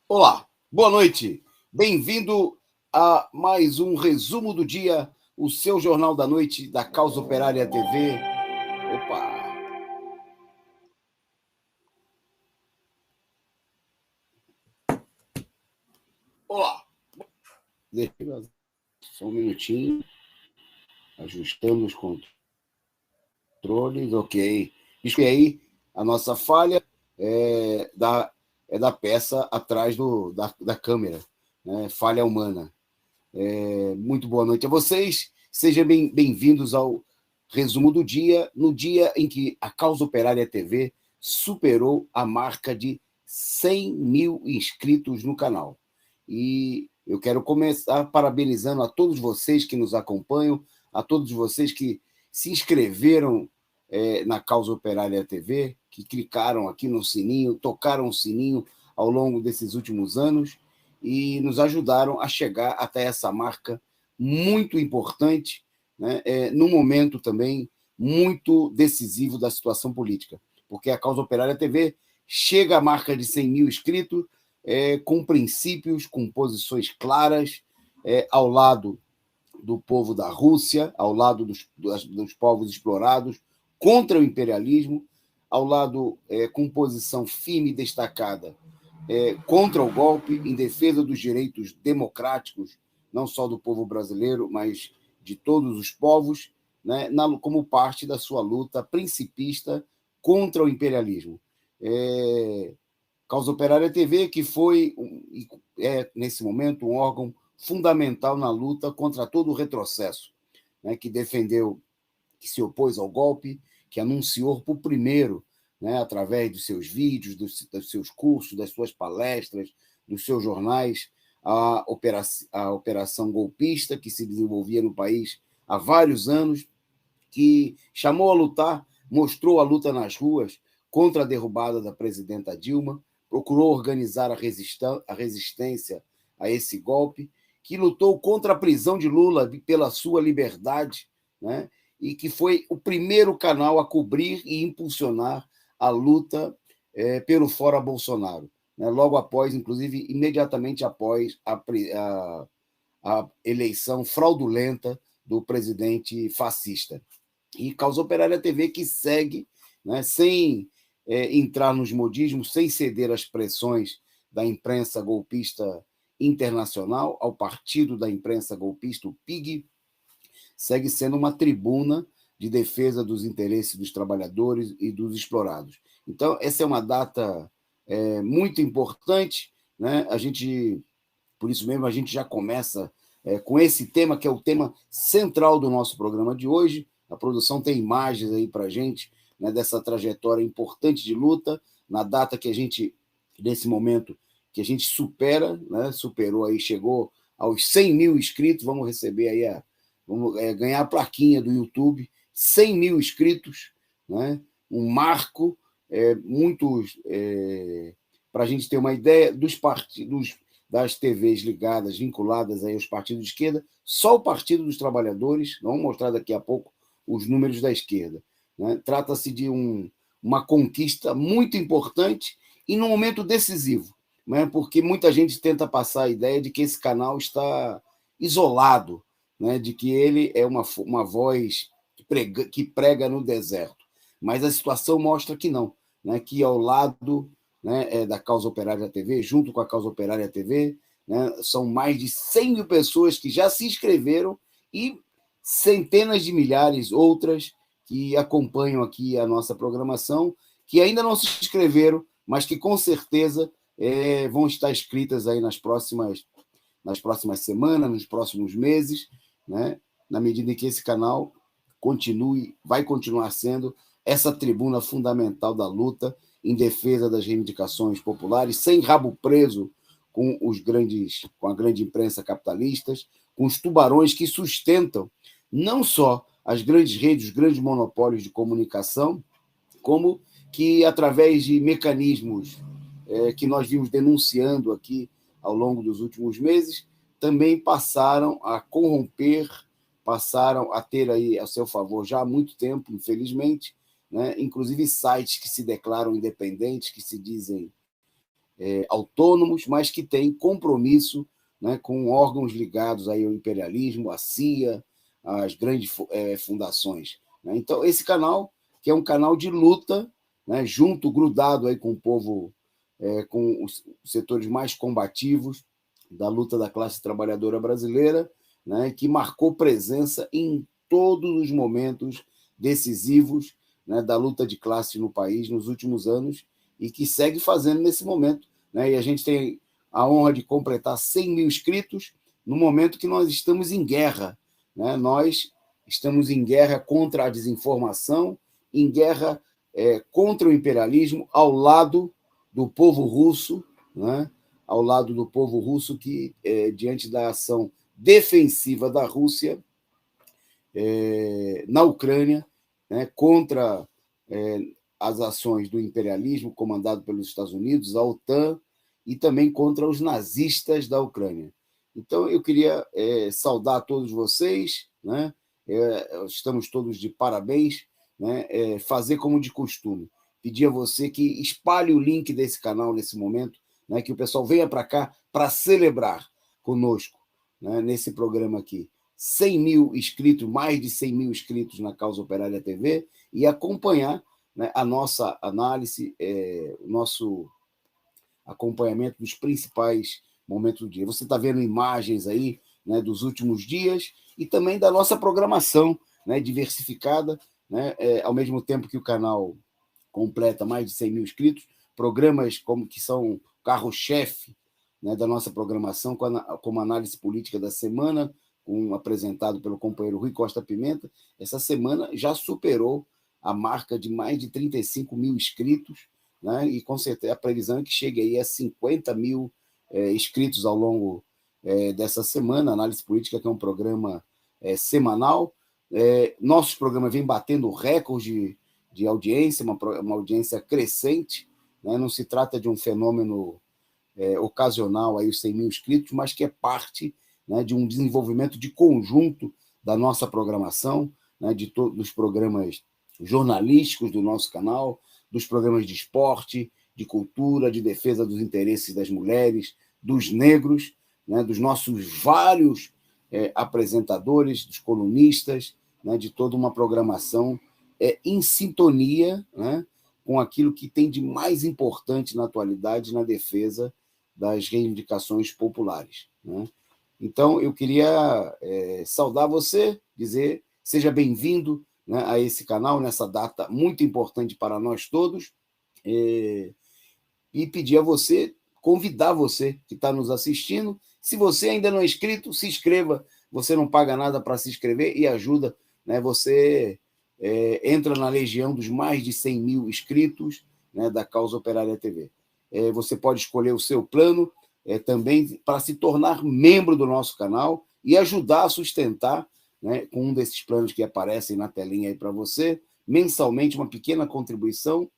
Olá, boa noite. Bem-vindo a mais um resumo do dia, o seu jornal da noite da Causa Operária TV. Opa! Olá! Deixa eu só um minutinho. Ajustando os controles, ok. E aí, a nossa falha é da peça atrás da câmera, né? Falha humana. Muito boa noite a vocês. Sejam bem-vindos ao resumo do dia, no dia em que a Causa Operária TV superou a marca de 100 mil inscritos no canal. E eu quero começar parabenizando a todos vocês que nos acompanham, a todos vocês que se inscreveram na Causa Operária TV, que clicaram aqui no sininho, tocaram o sininho ao longo desses últimos anos e nos ajudaram a chegar até essa marca muito importante, né, num momento também muito decisivo da situação política, porque a Causa Operária TV chega à marca de 100 mil inscritos com princípios, com posições claras, ao lado do povo da Rússia, ao lado dos povos explorados, contra o imperialismo, ao lado com posição firme e destacada contra o golpe, em defesa dos direitos democráticos, não só do povo brasileiro, mas de todos os povos, né, como parte da sua luta principista contra o imperialismo. Causa Operária TV, que foi, nesse momento, um órgão fundamental na luta contra todo o retrocesso, né, que defendeu, que se opôs ao golpe, que anunciou por primeiro, né, através dos seus vídeos, dos seus cursos, das suas palestras, dos seus jornais, a operação golpista que se desenvolvia no país há vários anos, que chamou a lutar, mostrou a luta nas ruas contra a derrubada da presidenta Dilma, procurou organizar a resistência a esse golpe, que lutou contra a prisão de Lula pela sua liberdade, né? E que foi o primeiro canal a cobrir e impulsionar a luta pelo Fora Bolsonaro, né? Logo após, inclusive, imediatamente após a eleição fraudulenta do presidente fascista. E Causa Operária TV que segue, né, sem entrar nos modismos, sem ceder às pressões da imprensa golpista internacional, ao partido da imprensa golpista, o PIG, segue sendo uma tribuna de defesa dos interesses dos trabalhadores e dos explorados. Então, essa é uma data muito importante, né? Por isso mesmo, a gente já começa com esse tema, que é o tema central do nosso programa de hoje. A produção tem imagens aí para a gente, né, dessa trajetória importante de luta, na data que a gente, nesse momento, que a gente superou aí, chegou aos 100 mil inscritos, vamos receber aí, vamos ganhar a plaquinha do YouTube, 100 mil inscritos, né, um marco, para a gente ter uma ideia dos partidos, das TVs ligadas, vinculadas aí aos partidos de esquerda, só o Partido dos Trabalhadores, vamos mostrar daqui a pouco os números da esquerda, né? Trata-se de uma conquista muito importante e num momento decisivo, né? Porque muita gente tenta passar a ideia de que esse canal está isolado, né? De que ele é uma voz que prega no deserto. Mas a situação mostra que não, né? Que ao lado, né, da Causa Operária TV, junto com a Causa Operária TV, né, são mais de 100 mil pessoas que já se inscreveram e centenas de milhares outras que acompanham aqui a nossa programação, que ainda não se inscreveram, mas que com certeza vão estar inscritas aí nas próximas semanas, nos próximos meses, né, na medida em que esse canal vai continuar sendo essa tribuna fundamental da luta em defesa das reivindicações populares, sem rabo preso com a grande imprensa capitalistas, com os tubarões que sustentam não só as grandes redes, os grandes monopólios de comunicação, como que, através de mecanismos que nós vimos denunciando aqui ao longo dos últimos meses, também passaram a corromper, passaram a ter aí a seu favor já há muito tempo, infelizmente, né, inclusive sites que se declaram independentes, que se dizem autônomos, mas que têm compromisso, né, com órgãos ligados aí ao imperialismo, à CIA, às grandes fundações. Né? Então, esse canal, que é um canal de luta, né, junto, grudado aí com o povo, com os setores mais combativos da luta da classe trabalhadora brasileira, né, que marcou presença em todos os momentos decisivos, né, da luta de classe no país nos últimos anos e que segue fazendo nesse momento. Né? E a gente tem a honra de completar 100 mil inscritos no momento que nós estamos em guerra. Né? Nós estamos em guerra contra a desinformação, em guerra contra o imperialismo, ao lado do povo russo, né? Ao lado do povo russo que, diante da ação defensiva da Rússia na Ucrânia, né, contra as ações do imperialismo comandado pelos Estados Unidos, a OTAN, e também contra os nazistas da Ucrânia. Então, eu queria saudar todos vocês, né? Estamos todos de parabéns, né? Fazer como de costume, pedir a você que espalhe o link desse canal nesse momento, né? Que o pessoal venha para cá para celebrar conosco, né? Nesse programa aqui. 100 mil inscritos, mais de 100 mil inscritos na Causa Operária TV, e acompanhar, né, a nossa análise, o nosso acompanhamento dos principais momentos do dia. Você está vendo imagens aí, né, dos últimos dias e também da nossa programação, né, diversificada, né, ao mesmo tempo que o canal completa mais de 100 mil inscritos, programas como que são carro-chefe, né, da nossa programação, como análise política da semana, apresentado pelo companheiro Rui Costa Pimenta, essa semana já superou a marca de mais de 35 mil inscritos, né? E com certeza a previsão é que chegue aí a 50 mil inscritos ao longo dessa semana. Análise Política, que é um programa semanal. Nossos programas vêm batendo recorde de audiência, uma audiência crescente, né? Não se trata de um fenômeno ocasional, aí os 100 mil inscritos, mas que é parte, né, de um desenvolvimento de conjunto da nossa programação, né, de todos os programas jornalísticos do nosso canal, dos programas de esporte, de cultura, de defesa dos interesses das mulheres, dos negros, né, dos nossos vários apresentadores, dos colunistas, né, de toda uma programação em sintonia, né, com aquilo que tem de mais importante na atualidade na defesa das reivindicações populares. Né? Então, eu queria saudar você, dizer seja bem-vindo, né, a esse canal, nessa data muito importante para nós todos, e pedir a você, convidar você que está nos assistindo, se você ainda não é inscrito, se inscreva, você não paga nada para se inscrever e ajuda, né, você entra na legião dos mais de 100 mil inscritos, né, da Causa Operária TV. Você pode escolher o seu plano também para se tornar membro do nosso canal e ajudar a sustentar, né, com um desses planos que aparecem na telinha aí para você, mensalmente, uma pequena contribuição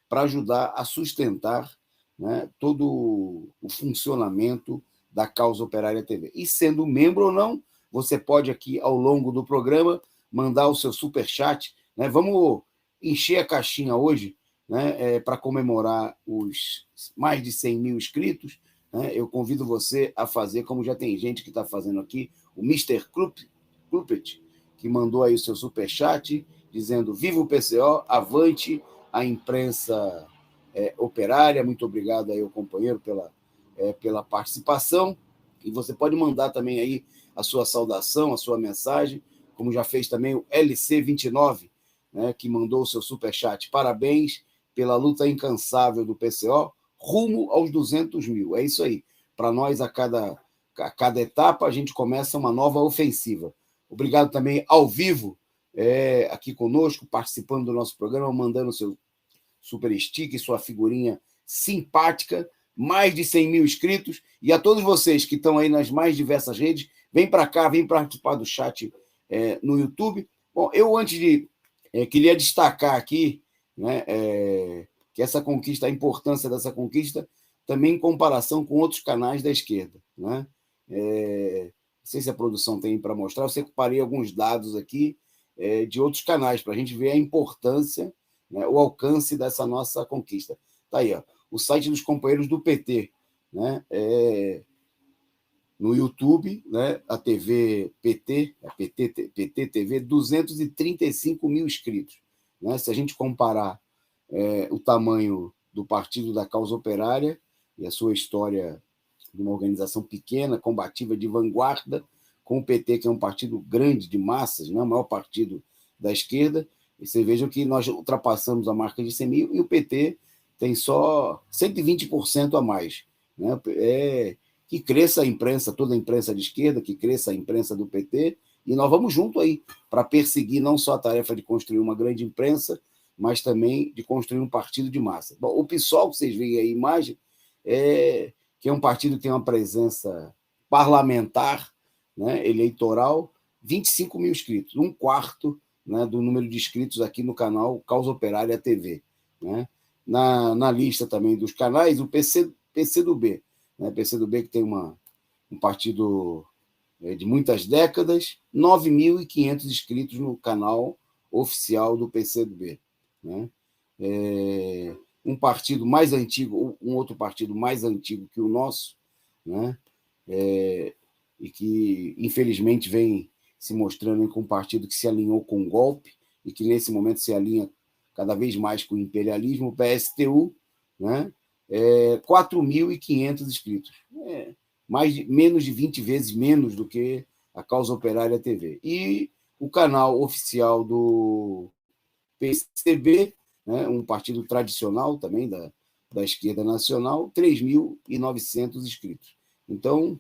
para ajudar a sustentar, né, todo o funcionamento da Causa Operária TV. E sendo membro ou não, você pode aqui, ao longo do programa, mandar o seu superchat. Né? Vamos encher a caixinha hoje, né, para comemorar os mais de 100 mil inscritos. Né? Eu convido você a fazer, como já tem gente que está fazendo aqui, o Mr. Kluppet, que mandou aí o seu superchat, dizendo: viva o PCO, avante a imprensa operária. Muito obrigado aí ao companheiro pela participação. E você pode mandar também aí a sua saudação, a sua mensagem, como já fez também o LC29, né, que mandou o seu superchat. Parabéns pela luta incansável do PCO, rumo aos 200 mil. É isso aí. Para nós, a cada etapa, a gente começa uma nova ofensiva. Obrigado também ao vivo, aqui conosco, participando do nosso programa, mandando o seu super stick, sua figurinha simpática, mais de 100 mil inscritos, e a todos vocês que estão aí nas mais diversas redes, vem para cá, vem participar do chat no YouTube. Bom, eu antes de... queria destacar aqui, né, que essa conquista, a importância dessa conquista, também em comparação com outros canais da esquerda. Né? Não sei se a produção tem para mostrar, eu separei alguns dados aqui de outros canais, para a gente ver a importância, né, o alcance dessa nossa conquista. Está aí, ó. o site dos companheiros do PT, né? No YouTube, né? A TV PT, a PT TV, 235 mil inscritos. Né? Se a gente comparar o tamanho do Partido da Causa Operária e a sua história de uma organização pequena, combativa, de vanguarda, com o PT, que é um partido grande, de massas, né? O maior partido da esquerda, e vocês vejam que nós ultrapassamos a marca de 100 mil e o PT tem só 120% a mais. Né? Que cresça a imprensa, toda a imprensa de esquerda, que cresça a imprensa do PT, e nós vamos junto aí para perseguir não só a tarefa de construir uma grande imprensa, mas também de construir um partido de massa. Bom, o PSOL, que vocês veem aí a imagem, que é um partido que tem uma presença parlamentar, né, eleitoral, 25 mil inscritos, um quarto, né, do número de inscritos aqui no canal Causa Operária TV. Né? Na lista também dos canais, o PCdoB, né, PCdoB que tem um partido de muitas décadas, 9.500 inscritos no canal oficial do PCdoB. Né? Um partido mais antigo, um outro partido mais antigo que o nosso, né? E que, infelizmente, vem se mostrando como um partido que se alinhou com o golpe e que, nesse momento, se alinha cada vez mais com o imperialismo, o PSTU, né? 4.500 inscritos. Menos de 20 vezes menos do que a Causa Operária TV. E o canal oficial do PCB, né, um partido tradicional também da esquerda nacional, 3.900 inscritos. Então,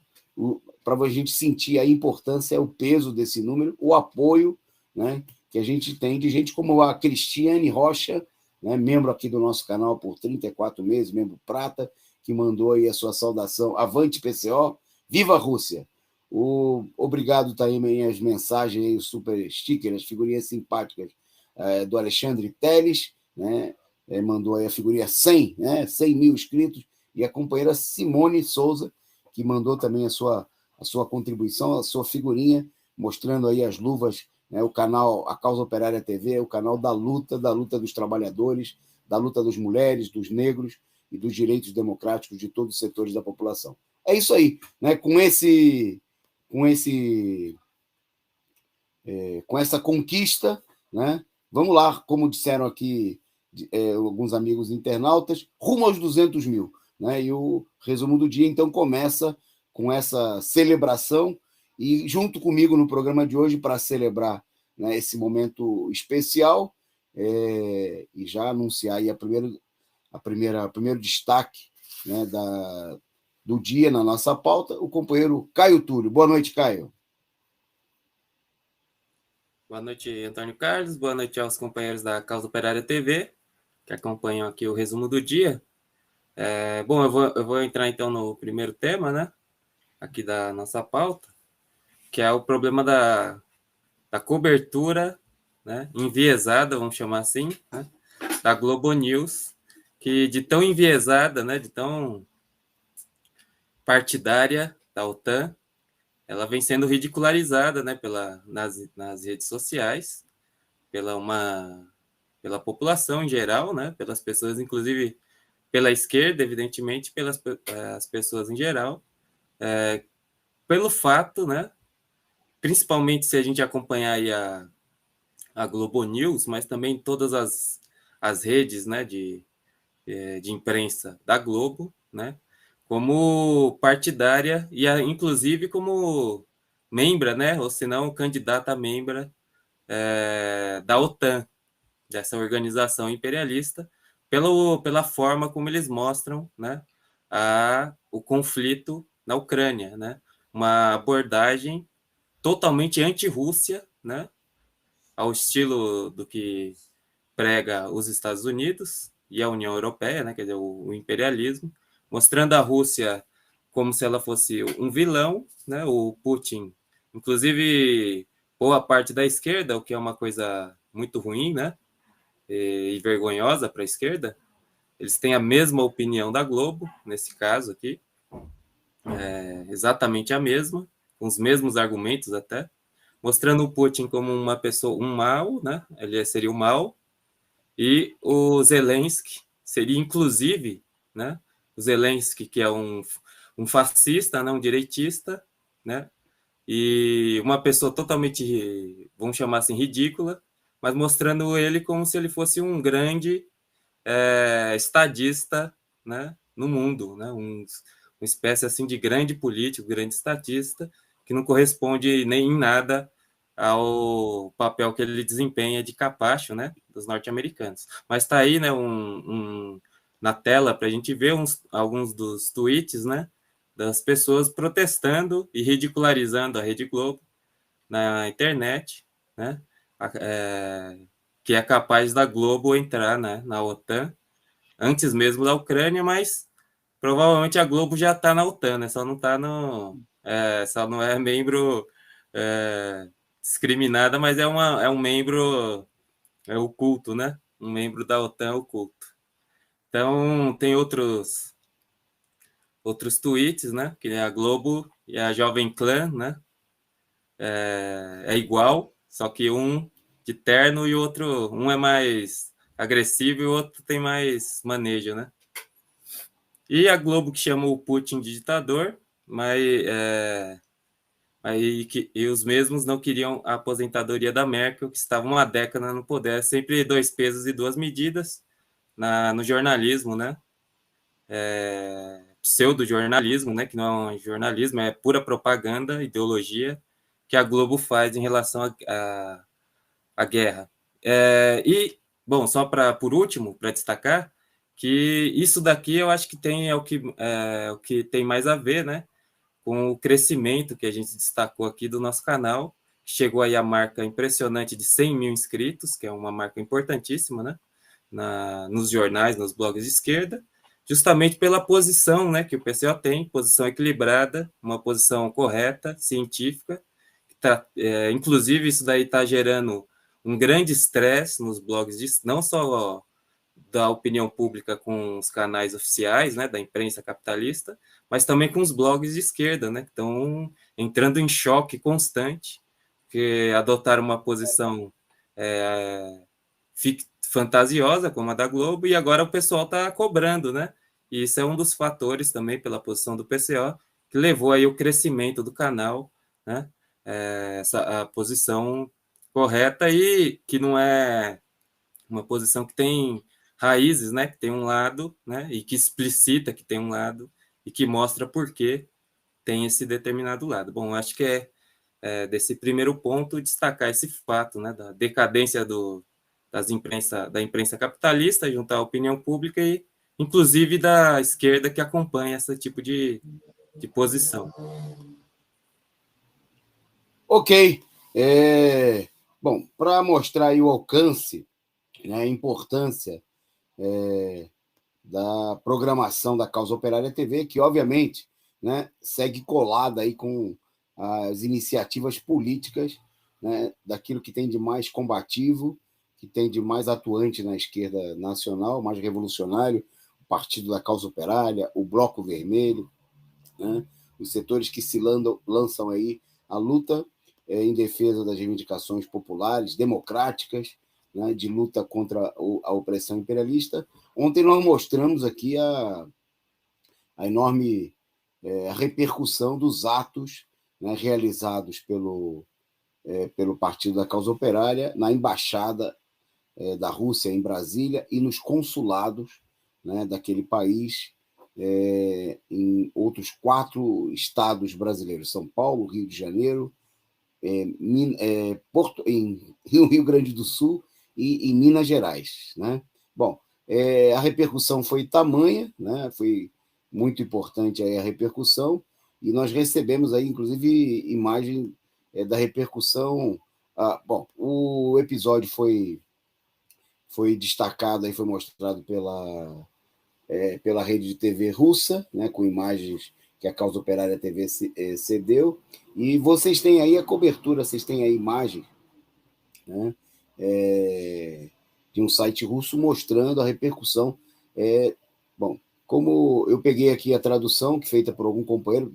para a gente sentir a importância, o peso desse número, o apoio, né, que a gente tem de gente como a Cristiane Rocha, né, membro aqui do nosso canal por 34 meses, membro prata, que mandou aí a sua saudação. Avante PCO, viva a Rússia! Obrigado também as mensagens aí, os super stickers, as figurinhas simpáticas do Alexandre Teles, né? Mandou aí a figurinha 100, né? 100 mil inscritos, e a companheira Simone Souza, que mandou também a sua contribuição, a sua figurinha, mostrando aí as luvas, né? O canal A Causa Operária TV, o canal da luta dos trabalhadores, da luta das mulheres, dos negros e dos direitos democráticos de todos os setores da população. É isso aí, né? Com essa conquista, né? Vamos lá, como disseram aqui alguns amigos internautas, rumo aos 200 mil. Né? E o resumo do dia, então, começa com essa celebração e junto comigo no programa de hoje para celebrar, né, esse momento especial e já anunciar aí o primeiro destaque, né, do dia na nossa pauta, o companheiro Caio Túlio. Boa noite, Caio. Boa noite, Antônio Carlos. Boa noite aos companheiros da Causa Operária TV, que acompanham aqui o resumo do dia. Bom, eu vou entrar então no primeiro tema, né, aqui da nossa pauta, que é o problema da cobertura, né, enviesada, vamos chamar assim, né, da Globo News, que de tão enviesada, né, de tão partidária da OTAN, ela vem sendo ridicularizada, né, nas redes sociais, pela população em geral, né, pelas pessoas, inclusive pela esquerda, evidentemente, pelas as pessoas em geral, pelo fato, né, principalmente se a gente acompanhar aí a Globo News, mas também todas as redes, né, de imprensa da Globo, né, como partidária e inclusive como membra, né, ou se não candidata a membra da OTAN, dessa organização imperialista, pela forma como eles mostram, né, o conflito na Ucrânia, né, uma abordagem totalmente anti-Rússia, né, ao estilo do que prega os Estados Unidos e a União Europeia, né, quer dizer, o imperialismo, mostrando a Rússia como se ela fosse um vilão, né, o Putin, inclusive boa parte da esquerda, o que é uma coisa muito ruim, né, e vergonhosa para a esquerda, eles têm a mesma opinião da Globo, nesse caso aqui, exatamente a mesma, com os mesmos argumentos até, mostrando o Putin como uma pessoa, um mal, né, ele seria o mal, e o Zelensky seria, inclusive, né? O Zelensky, que é um fascista, né? Um direitista, né? E uma pessoa totalmente, vamos chamar assim, ridícula, mas mostrando ele como se ele fosse um grande estadista, né, no mundo, né, uma espécie assim de grande político, grande estatista, que não corresponde nem em nada ao papel que ele desempenha de capacho, né, dos norte-americanos. Mas está aí, né, na tela para a gente ver alguns dos tweets, né, das pessoas protestando e ridicularizando a Rede Globo na internet, né, que é capaz da Globo entrar, né, na OTAN antes mesmo da Ucrânia, mas provavelmente a Globo já está na OTAN, né? Só não está só não é membro discriminada, mas é um membro oculto, né? Um membro da OTAN oculto. Então tem outros tweets, né? Que é a Globo e a Jovem Clã, né? É igual, só que um de terno e o outro, um é mais agressivo e o outro tem mais manejo, né? E a Globo que chamou o Putin de ditador, mas e os mesmos não queriam a aposentadoria da Merkel, que estava uma década no poder, sempre dois pesos e duas medidas no jornalismo, né? Pseudo-jornalismo, né? Que não é um jornalismo, é pura propaganda, ideologia que a Globo faz em relação à guerra. Bom, só por último, para destacar, que isso daqui eu acho que o que tem mais a ver, né, com o crescimento que a gente destacou aqui do nosso canal, que chegou aí a marca impressionante de 100 mil inscritos, que é uma marca importantíssima, né, nos jornais, nos blogs de esquerda, justamente pela posição, né, que o PCO tem, posição equilibrada, uma posição correta, científica, inclusive isso daí está gerando um grande estresse nos blogs, não só da opinião pública com os canais oficiais, né, da imprensa capitalista, mas também com os blogs de esquerda, né, que estão entrando em choque constante, que adotaram uma posição fantasiosa, como a da Globo, e agora o pessoal está cobrando, né, e isso é um dos fatores também, pela posição do PCO, que levou aí o crescimento do canal, né, a posição correta e que não é uma posição que tem raízes, né, que tem um lado, né, e que explicita que tem um lado e que mostra por que tem esse determinado lado. Bom, acho que desse primeiro ponto destacar esse fato, né, da decadência da imprensa capitalista junto à opinião pública e inclusive da esquerda que acompanha esse tipo de posição. Ok. Bom, para mostrar aí o alcance, né, a importância da programação da Causa Operária TV, que obviamente, né, segue colada aí com as iniciativas políticas, né, daquilo que tem de mais combativo, que tem de mais atuante na esquerda nacional, mais revolucionário, o Partido da Causa Operária, o Bloco Vermelho, né, os setores que se lançam aí a luta em defesa das reivindicações populares, democráticas, né, de luta contra a opressão imperialista. Ontem nós mostramos aqui a enorme repercussão dos atos, né, realizados pelo Partido da Causa Operária na embaixada da Rússia em Brasília e nos consulados, né, daquele país em outros 4 estados brasileiros: São Paulo, Rio de Janeiro, Rio Grande do Sul e em Minas Gerais, né? Bom, a repercussão foi tamanha, né? Foi muito importante aí a repercussão, e nós recebemos aí, inclusive, imagem da repercussão. Bom, o episódio foi destacado, aí foi mostrado pela rede de TV russa, né, com imagens que a Causa Operária TV cedeu, e vocês têm aí a cobertura, vocês têm a imagem, né, de um site russo mostrando a repercussão. Bom, como eu peguei aqui a tradução, que feita por algum companheiro,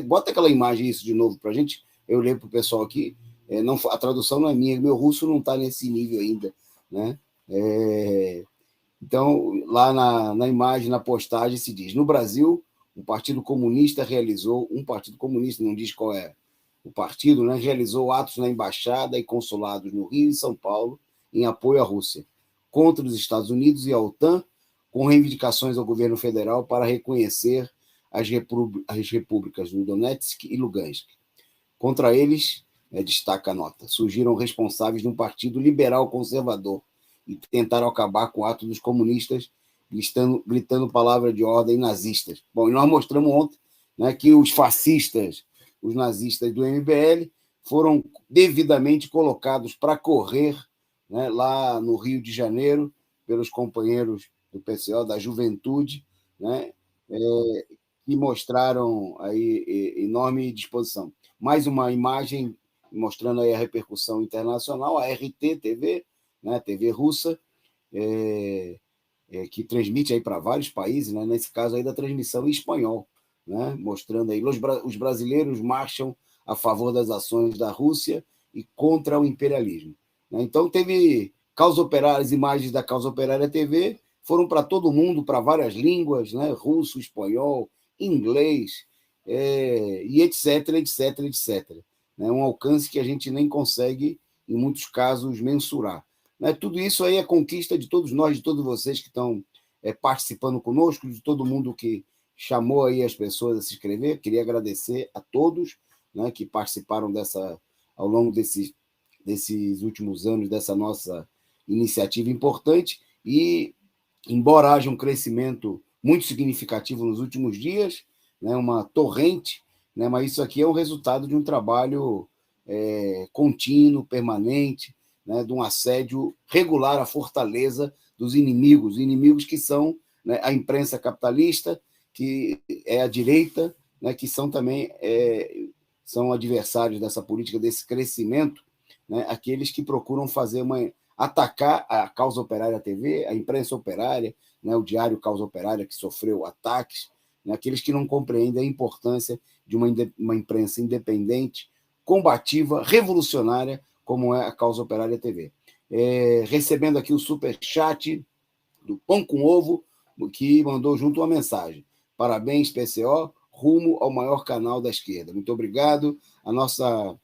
bota aquela imagem isso de novo para a gente, eu leio para o pessoal aqui, a tradução não é minha, meu russo não está nesse nível ainda, né? Então, lá na imagem, na postagem, se diz: no Brasil, um partido comunista, não diz qual é o partido, né, realizou atos na embaixada e consulados no Rio e São Paulo em apoio à Rússia, contra os Estados Unidos e a OTAN, com reivindicações ao governo federal para reconhecer as repúblicas do Donetsk e Lugansk. Contra eles, destaca a nota, surgiram responsáveis de um partido liberal conservador e tentaram acabar com o ato dos comunistas, gritando palavras de ordem nazistas. Bom, e nós mostramos ontem, né, que os fascistas, os nazistas do MBL, foram devidamente colocados para correr, né, lá no Rio de Janeiro, pelos companheiros do PCO, da Juventude, né, que mostraram aí enorme disposição. Mais uma imagem mostrando aí a repercussão internacional, a RT-TV, né, TV russa, que transmite aí para vários países, né, nesse caso aí da transmissão em espanhol, né, mostrando aí os brasileiros marcham a favor das ações da Rússia e contra o imperialismo. Né? Então teve Causa Operária, as imagens da Causa Operária TV foram para todo mundo, para várias línguas, né, russo, espanhol, inglês, e etc, etc, etc. Né? Um alcance que a gente nem consegue, em muitos casos, mensurar. Né? Tudo isso aí é conquista de todos nós, de todos vocês que estão participando conosco, de todo mundo que chamou aí as pessoas a se inscrever. Queria agradecer a todos, né, que participaram ao longo desses últimos anos, dessa nossa iniciativa importante. E, embora haja um crescimento muito significativo nos últimos dias, né, uma torrente, né, mas isso aqui é um resultado de um trabalho contínuo, permanente, né, de um assédio regular à fortaleza dos inimigos que são, né, a imprensa capitalista, que é a direita, né, que são também são adversários dessa política, desse crescimento, né, aqueles que procuram atacar a Causa Operária TV, a imprensa operária, né, o Diário Causa Operária, que sofreu ataques, né, aqueles que não compreendem a importância de uma imprensa independente, combativa, revolucionária, como é a Causa Operária TV. Recebendo aqui o superchat do Pão com Ovo, que mandou junto uma mensagem. Parabéns, PCO, rumo ao maior canal da esquerda. Muito obrigado. A nossa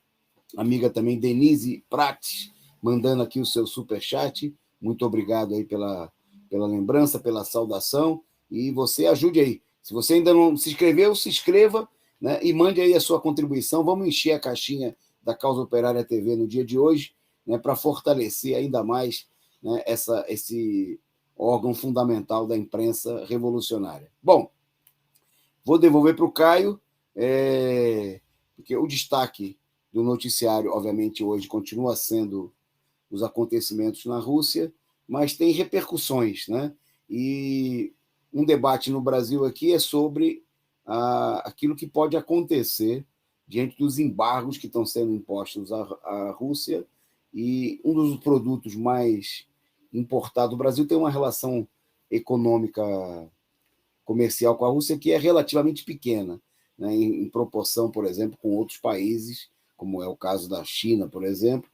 amiga também, Denise Prates, mandando aqui o seu superchat. Muito obrigado aí pela lembrança, pela saudação. E você ajude aí. Se você ainda não se inscreveu, se inscreva, né, e mande aí a sua contribuição. Vamos encher a caixinha da Causa Operária TV no dia de hoje, né, para fortalecer ainda mais, né, esse órgão fundamental da imprensa revolucionária. Bom, vou devolver para o Caio, porque o destaque do noticiário, obviamente, hoje continua sendo os acontecimentos na Rússia, mas tem repercussões, né? E um debate no Brasil aqui é sobre aquilo que pode acontecer diante dos embargos que estão sendo impostos à Rússia, e um dos produtos mais importados, o Brasil tem uma relação econômica comercial com a Rússia que é relativamente pequena, né, em proporção, por exemplo, com outros países, como é o caso da China, por exemplo,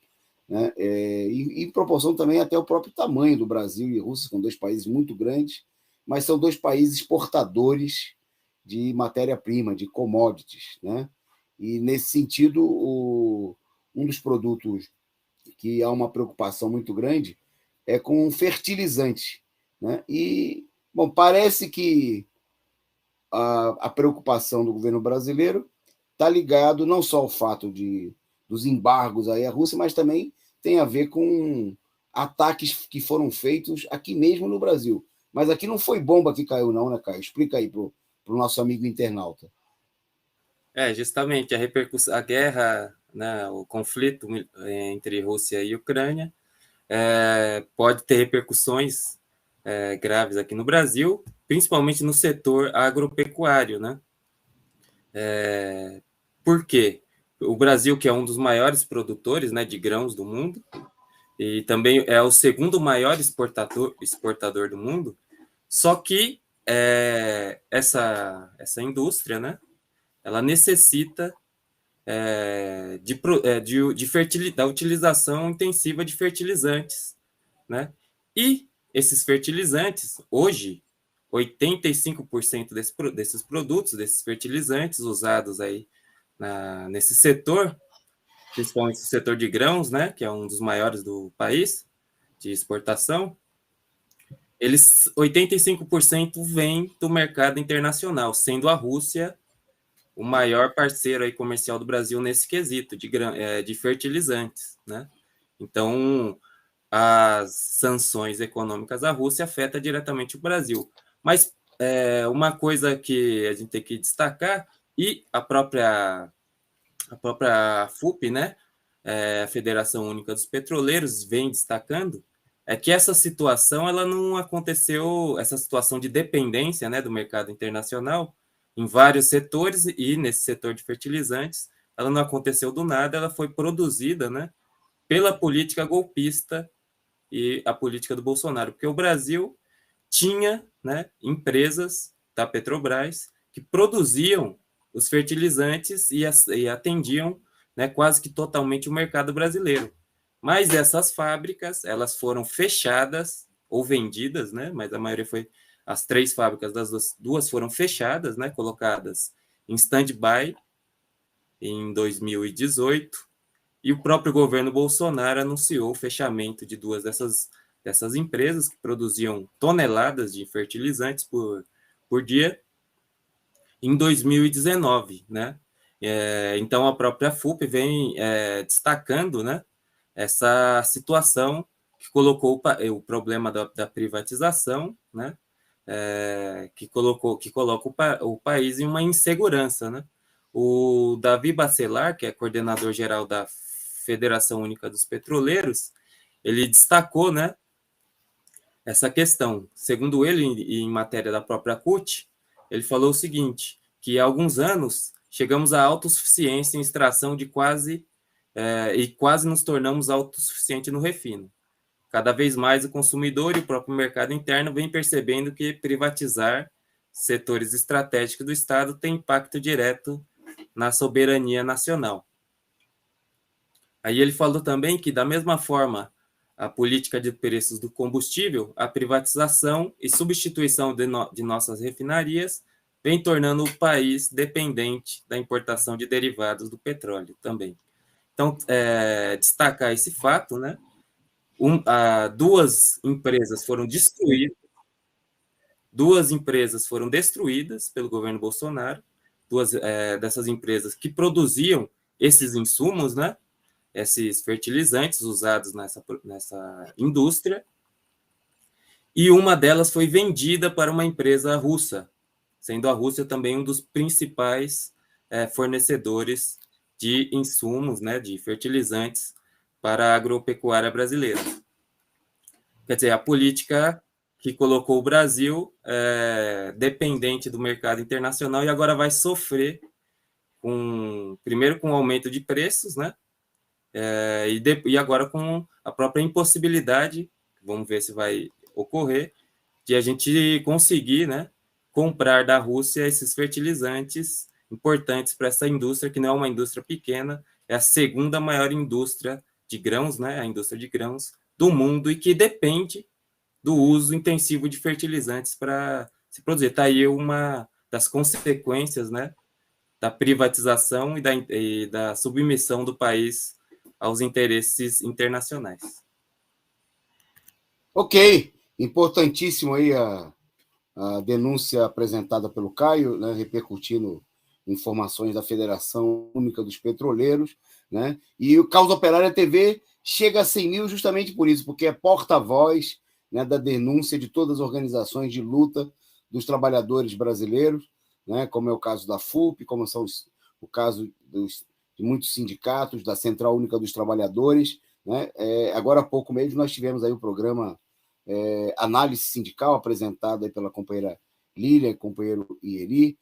né, e em proporção também até o próprio tamanho do Brasil e Rússia, são dois países muito grandes, mas são dois países exportadores de matéria-prima, de commodities, né? E, nesse sentido, um dos produtos que há uma preocupação muito grande é com fertilizante, né? E, bom, parece que a preocupação do governo brasileiro está ligado não só ao fato dos embargos aí à Rússia, mas também tem a ver com ataques que foram feitos aqui mesmo no Brasil. Mas aqui não foi bomba que caiu, não, né, Caio? Explica aí para o nosso amigo internauta. Justamente a repercussão, a guerra, né, o conflito entre Rússia e Ucrânia pode ter repercussões graves aqui no Brasil, principalmente no setor agropecuário, né? Por quê? O Brasil, que é um dos maiores produtores, né, de grãos do mundo, e também é o segundo maior exportador do mundo, só que essa indústria, né, ela necessita da utilização intensiva de fertilizantes, né? E esses fertilizantes, hoje, 85% desses produtos, desses fertilizantes usados aí nesse setor, principalmente o setor de grãos, né, que é um dos maiores do país, de exportação, 85% vem do mercado internacional, sendo a Rússia o maior parceiro aí comercial do Brasil nesse quesito de fertilizantes, né? Então, as sanções econômicas à Rússia afetam diretamente o Brasil. Mas uma coisa que a gente tem que destacar, e a própria FUP, né, a Federação Única dos Petroleiros, vem destacando, é que essa situação ela não aconteceu, essa situação de dependência, né, do mercado internacional em vários setores, e nesse setor de fertilizantes, ela não aconteceu do nada, ela foi produzida, né, pela política golpista e a política do Bolsonaro, porque o Brasil tinha, né, empresas da Petrobras que produziam os fertilizantes e atendiam, né, quase que totalmente o mercado brasileiro. Mas essas fábricas, elas foram fechadas ou vendidas, né, mas a maioria foi, as 3 fábricas das duas foram fechadas, né, colocadas em stand-by em 2018, e o próprio governo Bolsonaro anunciou o fechamento de 2 dessas empresas que produziam toneladas de fertilizantes por dia em 2019, né? Então, a própria FUP vem destacando, né, essa situação que colocou o problema da privatização, né, que coloca o país em uma insegurança, né? O Davi Bacelar, que é coordenador geral da Federação Única dos Petroleiros, ele destacou, né, essa questão. Segundo ele, em matéria da própria CUT, ele falou o seguinte, que há alguns anos chegamos à autossuficiência em extração de e quase nos tornamos autossuficientes no refino. Cada vez mais o consumidor e o próprio mercado interno vem percebendo que privatizar setores estratégicos do Estado tem impacto direto na soberania nacional. Aí ele falou também que, da mesma forma, a política de preços do combustível, a privatização e substituição de nossas refinarias vem tornando o país dependente da importação de derivados do petróleo também. Então, destacar esse fato, né? 2 empresas foram destruídas, 2 empresas foram destruídas pelo governo Bolsonaro, 2 dessas empresas que produziam esses insumos, né? Esses fertilizantes usados nessa indústria, e uma delas foi vendida para uma empresa russa, sendo a Rússia também um dos principais fornecedores de insumos, né, de fertilizantes para a agropecuária brasileira. Quer dizer, a política que colocou o Brasil dependente do mercado internacional, e agora vai sofrer primeiro com o aumento de preços, né? E agora com a própria impossibilidade, vamos ver se vai ocorrer, de a gente conseguir, né, comprar da Rússia esses fertilizantes importantes para essa indústria, que não é uma indústria pequena, é a segunda maior indústria de grãos, né, a indústria de grãos do mundo, e que depende do uso intensivo de fertilizantes para se produzir. Está aí uma das consequências, né, da privatização e da submissão do país aos interesses internacionais. Ok, importantíssimo aí a denúncia apresentada pelo Caio, né, repercutindo informações da Federação Única dos Petroleiros, né, e o Causa Operária TV chega a 100 mil justamente por isso, porque é porta-voz, né, da denúncia de todas as organizações de luta dos trabalhadores brasileiros, né, como é o caso da FUP, como são o caso de muitos sindicatos, da Central Única dos Trabalhadores, né. Agora há pouco mesmo nós tivemos aí o programa Análise Sindical, apresentado aí pela companheira Lília, companheiro Ieri,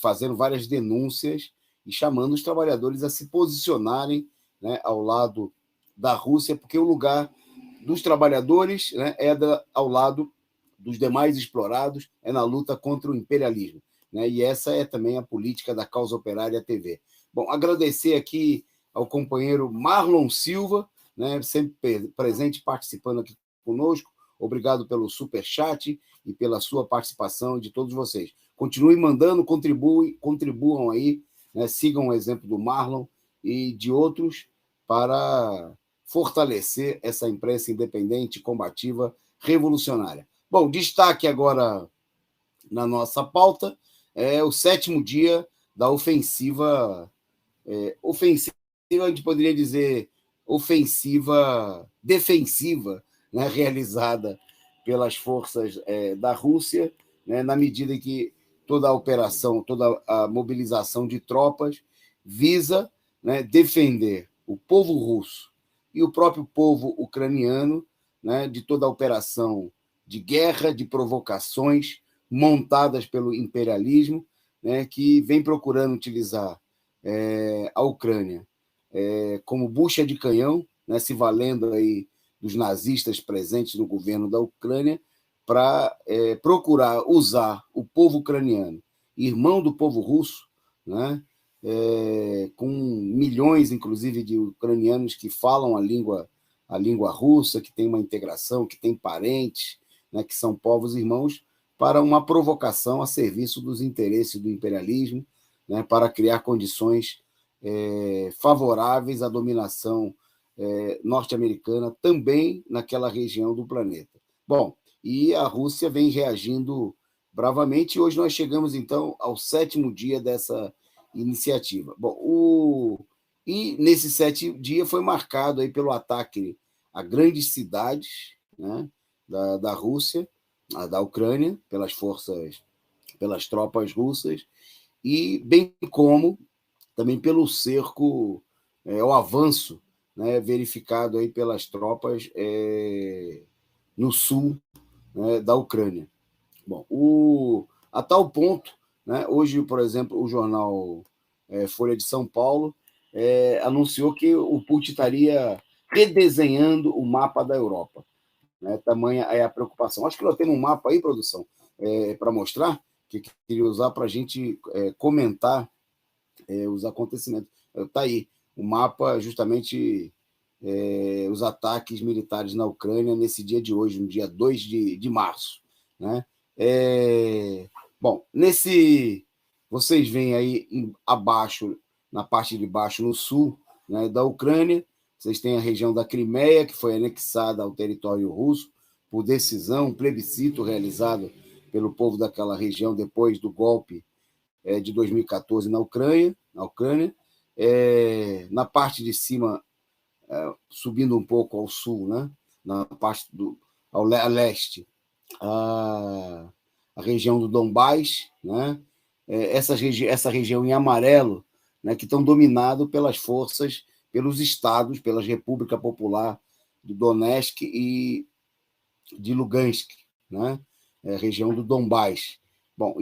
fazendo várias denúncias e chamando os trabalhadores a se posicionarem, né, ao lado da Rússia, porque o lugar dos trabalhadores, né, ao lado dos demais explorados, é na luta contra o imperialismo, né? E essa é também a política da Causa Operária TV. Bom, agradecer aqui ao companheiro Marlon Silva, né, sempre presente, participando aqui conosco, Obrigado pelo superchat e pela sua participação de todos vocês. Continuem mandando, contribuam aí, né? Sigam o exemplo do Marlon e de outros para fortalecer essa imprensa independente, combativa, revolucionária. Bom, destaque agora na nossa pauta é o 7º dia da ofensiva, a gente poderia dizer ofensiva defensiva, né, realizada pelas forças da Rússia, né, na medida em que toda a operação, toda a mobilização de tropas visa, né, defender o povo russo e o próprio povo ucraniano, né, de toda a operação de guerra, de provocações montadas pelo imperialismo, né, que vem procurando utilizar a Ucrânia como bucha de canhão, né, se valendo aí dos nazistas presentes no governo da Ucrânia, para procurar usar o povo ucraniano, irmão do povo russo, né, com milhões, inclusive, de ucranianos que falam a língua russa, que tem uma integração, que tem parentes, né, que são povos irmãos, para uma provocação a serviço dos interesses do imperialismo, né, para criar condições favoráveis à dominação norte-americana também naquela região do planeta. Bom, e a Rússia vem reagindo bravamente, e hoje nós chegamos, então, ao 7º dia dessa iniciativa. Bom, e nesse 7º dia foi marcado aí pelo ataque a grandes cidades, né, da Rússia, da Ucrânia, pelas tropas russas, e bem como também pelo cerco, o avanço, né, verificado aí pelas tropas no sul, né, da Ucrânia. Bom, a tal ponto, né, hoje, por exemplo, o jornal Folha de São Paulo anunciou que o Putin estaria redesenhando o mapa da Europa. Né, tamanha é a preocupação. Acho que nós temos um mapa aí, produção, para mostrar, que queria usar para a gente comentar os acontecimentos. Está aí o mapa, justamente os ataques militares na Ucrânia nesse dia de hoje, no dia 2 de março. Né? Bom, vocês veem aí abaixo, na parte de baixo, no sul, né, da Ucrânia, vocês têm a região da Crimeia, que foi anexada ao território russo por decisão, um plebiscito realizado pelo povo daquela região depois do golpe de 2014 na Ucrânia. Na parte de cima, subindo um pouco ao sul, né, na parte a leste, a região do Donbás, né, essa região em amarelo, né, que estão dominados pelas forças, pelos estados, pelas República Popular do Donetsk e de Lugansk, né, região do Donbás. Bom,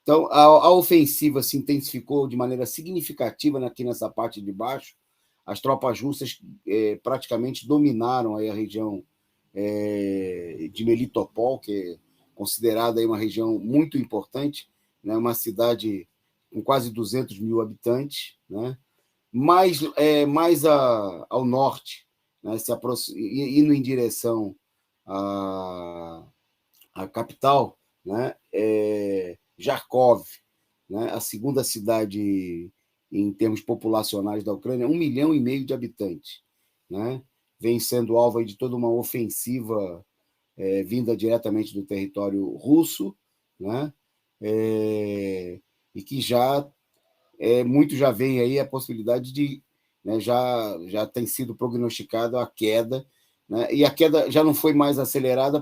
então a ofensiva se intensificou de maneira significativa aqui nessa parte de baixo. As tropas russas praticamente dominaram aí a região de Melitopol, que é considerada aí uma região muito importante, né, uma cidade com quase 200 mil habitantes, né, mais ao norte, né, indo em direção à capital, né, Kharkov, né, a segunda cidade em termos populacionais da Ucrânia, 1,5 milhão de habitantes, né, vem sendo alvo de toda uma ofensiva vinda diretamente do território russo, né, e que muito já vem aí a possibilidade de, né, já tem sido prognosticada a queda, né, e a queda já não foi mais acelerada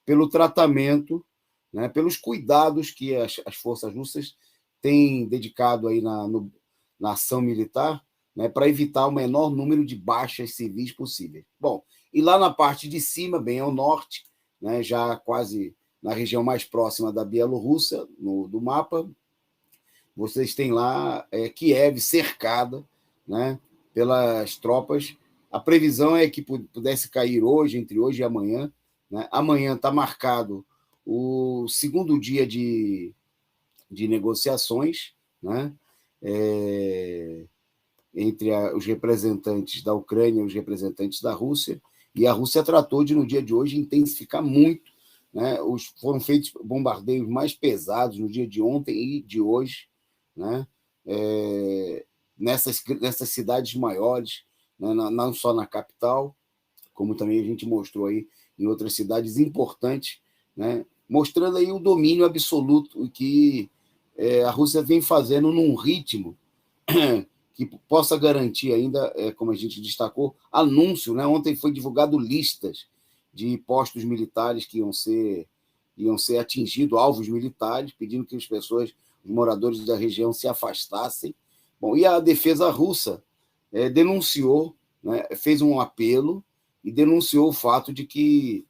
pelo tratamento, né, pelos cuidados que as forças russas têm dedicado aí na ação militar, né, para evitar o menor número de baixas civis possíveis. Bom, e lá na parte de cima, bem ao norte, né, já quase na região mais próxima da Bielorrússia, do mapa, vocês têm lá Kiev cercada, né, pelas tropas. A previsão é que pudesse cair hoje, entre hoje e amanhã. Né? Amanhã está marcado o segundo dia de negociações, né, entre os representantes da Ucrânia e os representantes da Rússia, E a Rússia tratou de, no dia de hoje, intensificar muito, né? Foram feitos bombardeios mais pesados no dia de ontem e de hoje, né? Nessas cidades maiores, né? Não só na capital, como também a gente mostrou aí em outras cidades importantes, né? Mostrando aí o domínio absoluto que a Rússia vem fazendo num ritmo que possa garantir ainda, como a gente destacou, anúncio, né? Ontem foi divulgado listas de postos militares que iam ser atingidos, alvos militares, pedindo que as pessoas, os moradores da região, se afastassem. Bom, e a defesa russa denunciou, né? Fez um apelo e denunciou o fato de que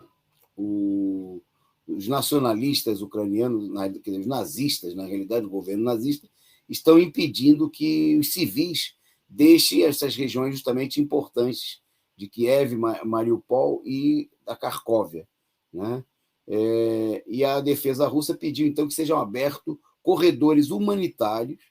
os nacionalistas ucranianos, os nazistas, na realidade, o governo nazista, estão impedindo que os civis deixem essas regiões justamente importantes de Kiev, Mariupol e da Kharkovia, né? E a defesa russa pediu, então, que sejam abertos corredores humanitários,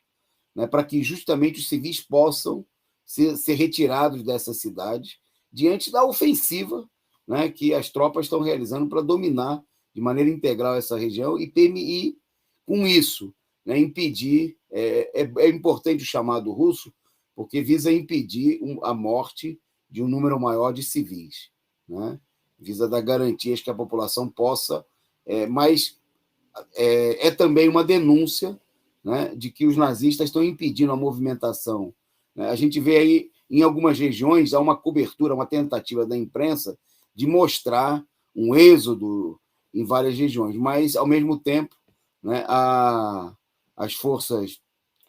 né, para que justamente os civis possam ser retirados dessas cidades diante da ofensiva, né, que as tropas estão realizando para dominar de maneira integral essa região e com isso, né, impedir. É importante o chamado russo, porque visa impedir a morte de um número maior de civis, né? Visa dar garantias que a população possa, mas também uma denúncia, né, de que os nazistas estão impedindo a movimentação. A gente vê aí, em algumas regiões, há uma cobertura, uma tentativa da imprensa de mostrar um êxodo em várias regiões, mas, ao mesmo tempo, né, as forças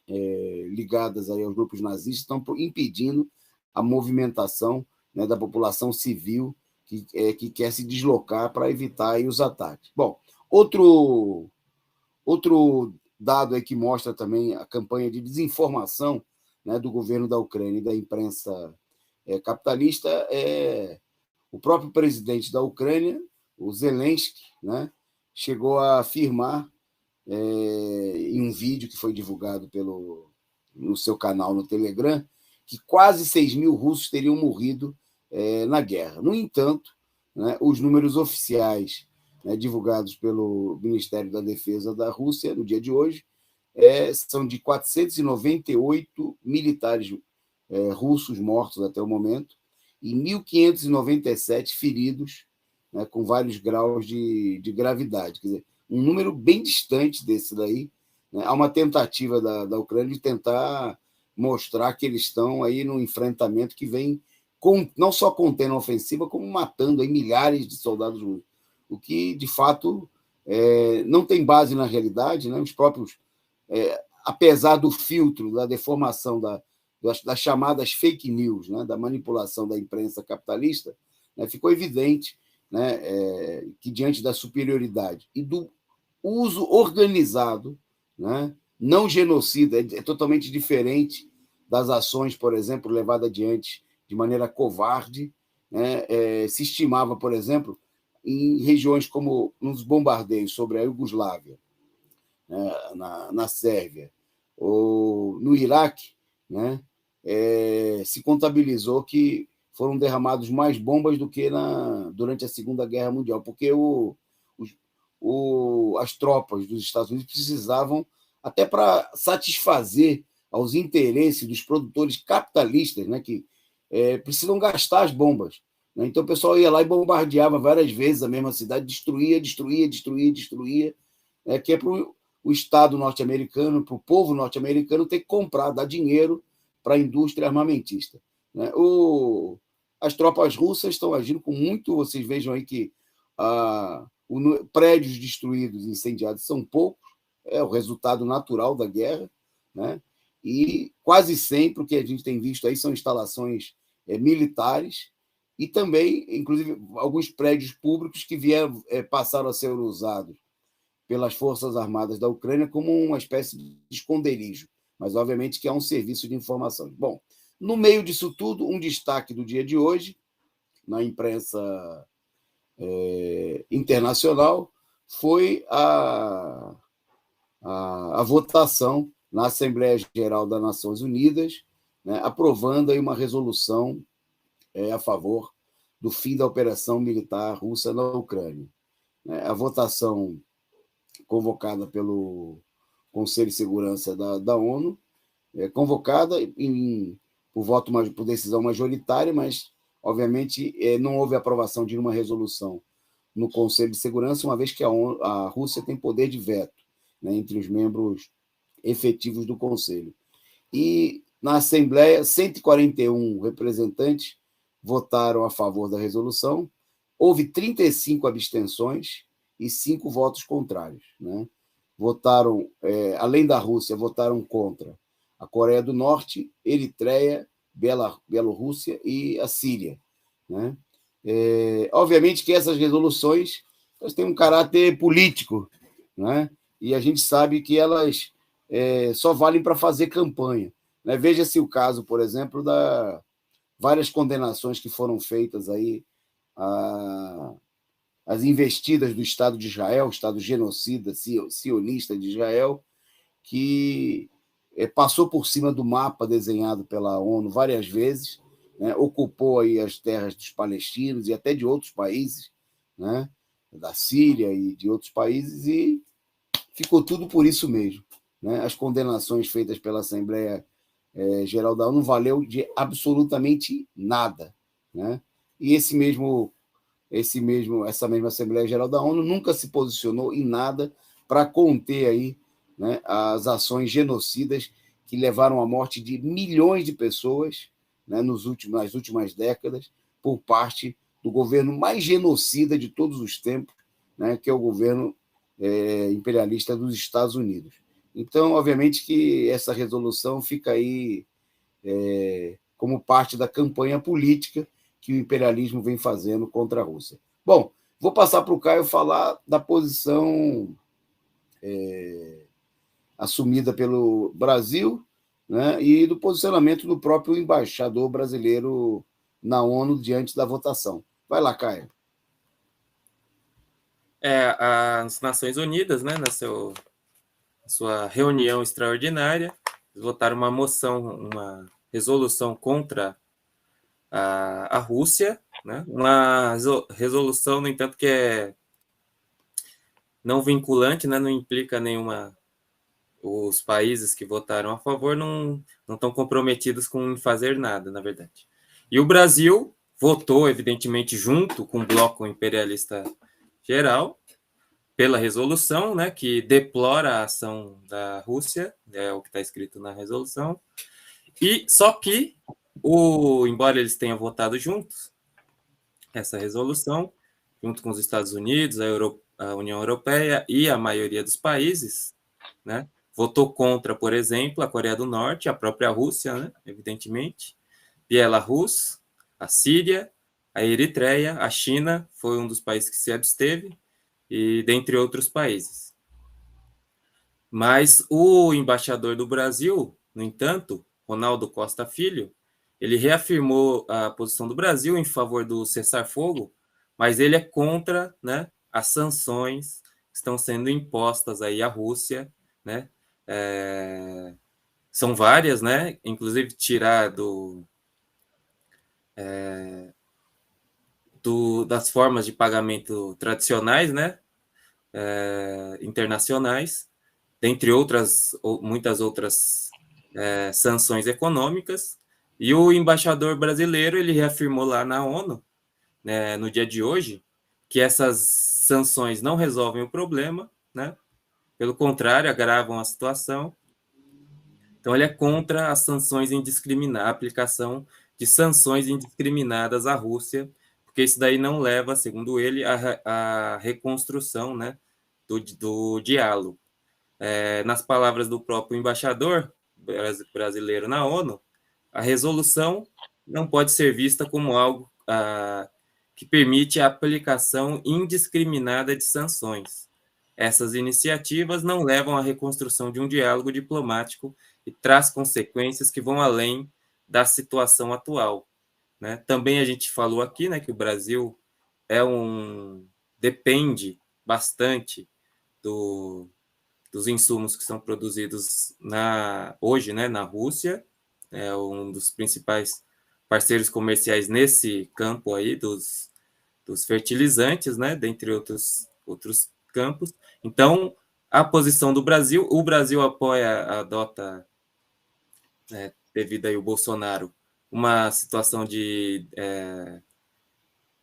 ligadas aí aos grupos nazistas estão impedindo a movimentação, né, da população civil que quer se deslocar para evitar aí os ataques. Bom, outro dado aí que mostra também a campanha de desinformação, né, do governo da Ucrânia e da imprensa capitalista é o próprio presidente da Ucrânia, o Zelensky, né, chegou a afirmar em um vídeo que foi divulgado no seu canal no Telegram, que quase 6.000 russos teriam morrido na guerra. No entanto, né, os números oficiais, né, divulgados pelo Ministério da Defesa da Rússia no dia de hoje são de 498 militares russos mortos até o momento e 1.597 feridos, né, com vários graus de gravidade. Quer dizer, um número bem distante desse daí. Né? Há uma tentativa da Ucrânia de tentar mostrar que eles estão aí num enfrentamento que vem não só contendo a ofensiva, como matando aí milhares de soldados russos, o que, de fato, não tem base na realidade. Né? Os próprios, apesar do filtro, da deformação, das chamadas fake news, né? Da manipulação da imprensa capitalista, né? Ficou evidente, né, que, diante da superioridade e do uso organizado, né, não genocida, é totalmente diferente das ações, por exemplo, levadas adiante de maneira covarde, né? Se estimava, por exemplo, em regiões como nos bombardeios sobre a Iugoslávia, né, na Sérvia, ou no Iraque, né, se contabilizou que foram derramados mais bombas do que durante a Segunda Guerra Mundial, porque as tropas dos Estados Unidos precisavam, até para satisfazer aos interesses dos produtores capitalistas, né, que precisam gastar as bombas. Né? Então o pessoal ia lá e bombardeava várias vezes a mesma cidade, destruía, que é para o Estado norte-americano, para o povo norte-americano ter que comprar, dar dinheiro para a indústria armamentista. Né? As tropas russas estão agindo com muito. Vocês vejam aí que prédios destruídos, incendiados, são poucos, é o resultado natural da guerra, né? E quase sempre o que a gente tem visto aí são instalações militares e também, inclusive, alguns prédios públicos que passaram a ser usados pelas Forças Armadas da Ucrânia como uma espécie de esconderijo, mas, obviamente, que é um serviço de informação. Bom, no meio disso tudo, um destaque do dia de hoje, na imprensa internacional, foi a votação na Assembleia Geral das Nações Unidas, né, aprovando aí uma resolução a favor do fim da operação militar russa na Ucrânia. A votação convocada pelo Conselho de Segurança da ONU, convocada por decisão majoritária, mas, obviamente, não houve aprovação de uma resolução no Conselho de Segurança, uma vez que a Rússia tem poder de veto, né, entre os membros efetivos do Conselho. E, na Assembleia, 141 representantes votaram a favor da resolução, houve 35 abstenções e 5 votos contrários. Né? Votaram, além da Rússia, votaram contra a Coreia do Norte, Eritreia, Bielorrússia e a Síria. Né? Obviamente que essas resoluções têm um caráter político, né? E a gente sabe que elas só valem para fazer campanha. Né? Veja-se o caso, por exemplo, da várias condenações que foram feitas aí às investidas do Estado de Israel, o Estado genocida, sionista de Israel, que passou por cima do mapa desenhado pela ONU várias vezes, né? Ocupou aí as terras dos palestinos e até de outros países, né? Da Síria e de outros países, e ficou tudo por isso mesmo. Né? As condenações feitas pela Assembleia Geral da ONU não valeu de absolutamente nada. Né? E essa mesma Assembleia Geral da ONU nunca se posicionou em nada para conter aí, né, as ações genocidas que levaram à morte de milhões de pessoas, né, nas últimas décadas, por parte do governo mais genocida de todos os tempos, né, que é o governo imperialista dos Estados Unidos. Então, obviamente que essa resolução fica aí como parte da campanha política que o imperialismo vem fazendo contra a Rússia. Bom, vou passar para o Caio falar da posição assumida pelo Brasil, né, e do posicionamento do próprio embaixador brasileiro na ONU diante da votação. Vai lá, Caio. As Nações Unidas, né, sua reunião extraordinária, votaram uma resolução contra a Rússia, né? Uma resolução, no entanto, que é não vinculante, né? Não implica nenhuma. Os países que votaram a favor não estão comprometidos com fazer nada, na verdade. E o Brasil votou, evidentemente, junto com o bloco imperialista geral, pela resolução, né, que deplora a ação da Rússia, é o que está escrito na resolução, e só que, embora eles tenham votado juntos, essa resolução, junto com os Estados Unidos, a União Europeia e a maioria dos países, né, votou contra, por exemplo, a Coreia do Norte, a própria Rússia, né, evidentemente, Bielorrússia, a Síria, a Eritreia, a China foi um dos países que se absteve, e dentre outros países. Mas o embaixador do Brasil, no entanto, Ronaldo Costa Filho, ele reafirmou a posição do Brasil em favor do cessar-fogo, mas ele é contra, né, as sanções que estão sendo impostas aí à Rússia, né? São várias, né? Inclusive tirar das formas de pagamento tradicionais, né? Internacionais, dentre muitas outras sanções econômicas. E o embaixador brasileiro ele reafirmou lá na ONU, né, no dia de hoje, que essas sanções não resolvem o problema, né? Pelo contrário, agravam a situação. Então, ele é contra as sanções indiscriminadas, a aplicação de sanções indiscriminadas à Rússia, porque isso daí não leva, segundo ele, à reconstrução, né, do diálogo. Nas palavras do próprio embaixador brasileiro na ONU, a resolução não pode ser vista como algo que permite a aplicação indiscriminada de sanções. Essas iniciativas não levam à reconstrução de um diálogo diplomático e traz consequências que vão além da situação atual. Né? Também a gente falou aqui, né, que o Brasil depende bastante dos insumos que são produzidos hoje, né, na Rússia, é um dos principais parceiros comerciais nesse campo aí dos fertilizantes, né, dentre outros campos. Então, a posição do Brasil, o Brasil adota, devido aí o Bolsonaro, uma situação de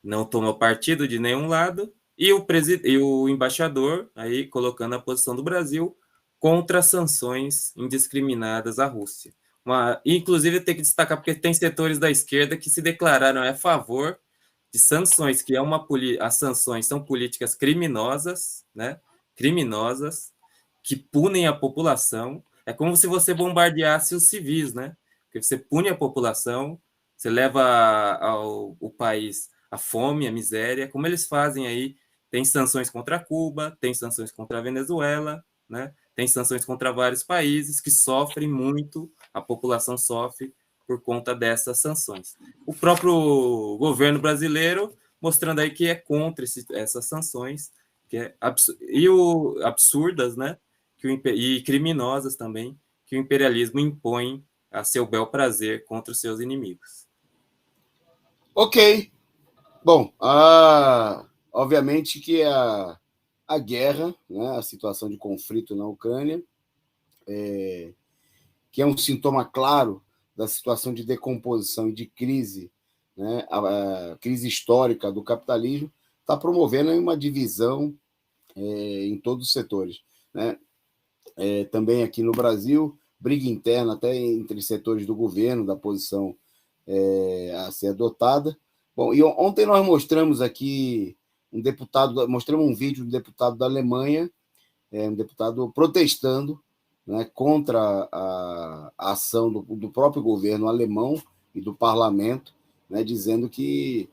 não toma partido de nenhum lado, e o embaixador aí colocando a posição do Brasil contra sanções indiscriminadas à Rússia. Inclusive, tem que destacar, porque tem setores da esquerda que se declararam a favor de sanções, que as sanções são políticas criminosas, né? Criminosas, que punem a população. É como se você bombardeasse os civis, né? Porque você pune a população, você leva ao país a fome, a miséria, como eles fazem aí. Tem sanções contra Cuba, tem sanções contra a Venezuela, né? Tem sanções contra vários países que sofrem muito, a população sofre por conta dessas sanções. O próprio governo brasileiro mostrando aí que é contra essas sanções, que é absurdas, né? E criminosas também, que o imperialismo impõe a seu bel prazer contra os seus inimigos. Ok. Bom, obviamente que a guerra, né, a situação de conflito na Ucrânia, que é um sintoma claro da situação de decomposição e de crise, né, a crise histórica do capitalismo, está promovendo uma divisão em todos os setores. Né? Também aqui no Brasil, briga interna até entre setores do governo, da posição a ser adotada. Bom, e ontem nós mostramos aqui mostramos um vídeo do deputado da Alemanha, um deputado protestando, né, contra a ação do próprio governo alemão e do parlamento, né, dizendo que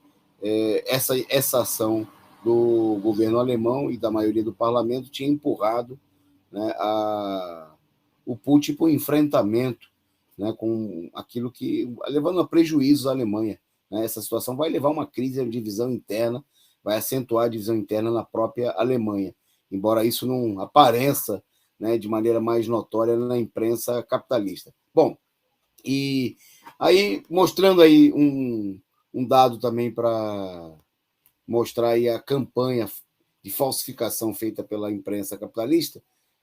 essa ação do governo alemão e da maioria do parlamento tinha empurrado, né, o Putin para o enfrentamento, né, com aquilo que levando a prejuízos à Alemanha. Né? Essa situação vai levar a uma crise de divisão interna, vai acentuar a divisão interna na própria Alemanha, embora isso não apareça, né, de maneira mais notória na imprensa capitalista. Bom, e aí mostrando aí um dado também para mostrar aí a campanha de falsificação feita pela imprensa capitalista,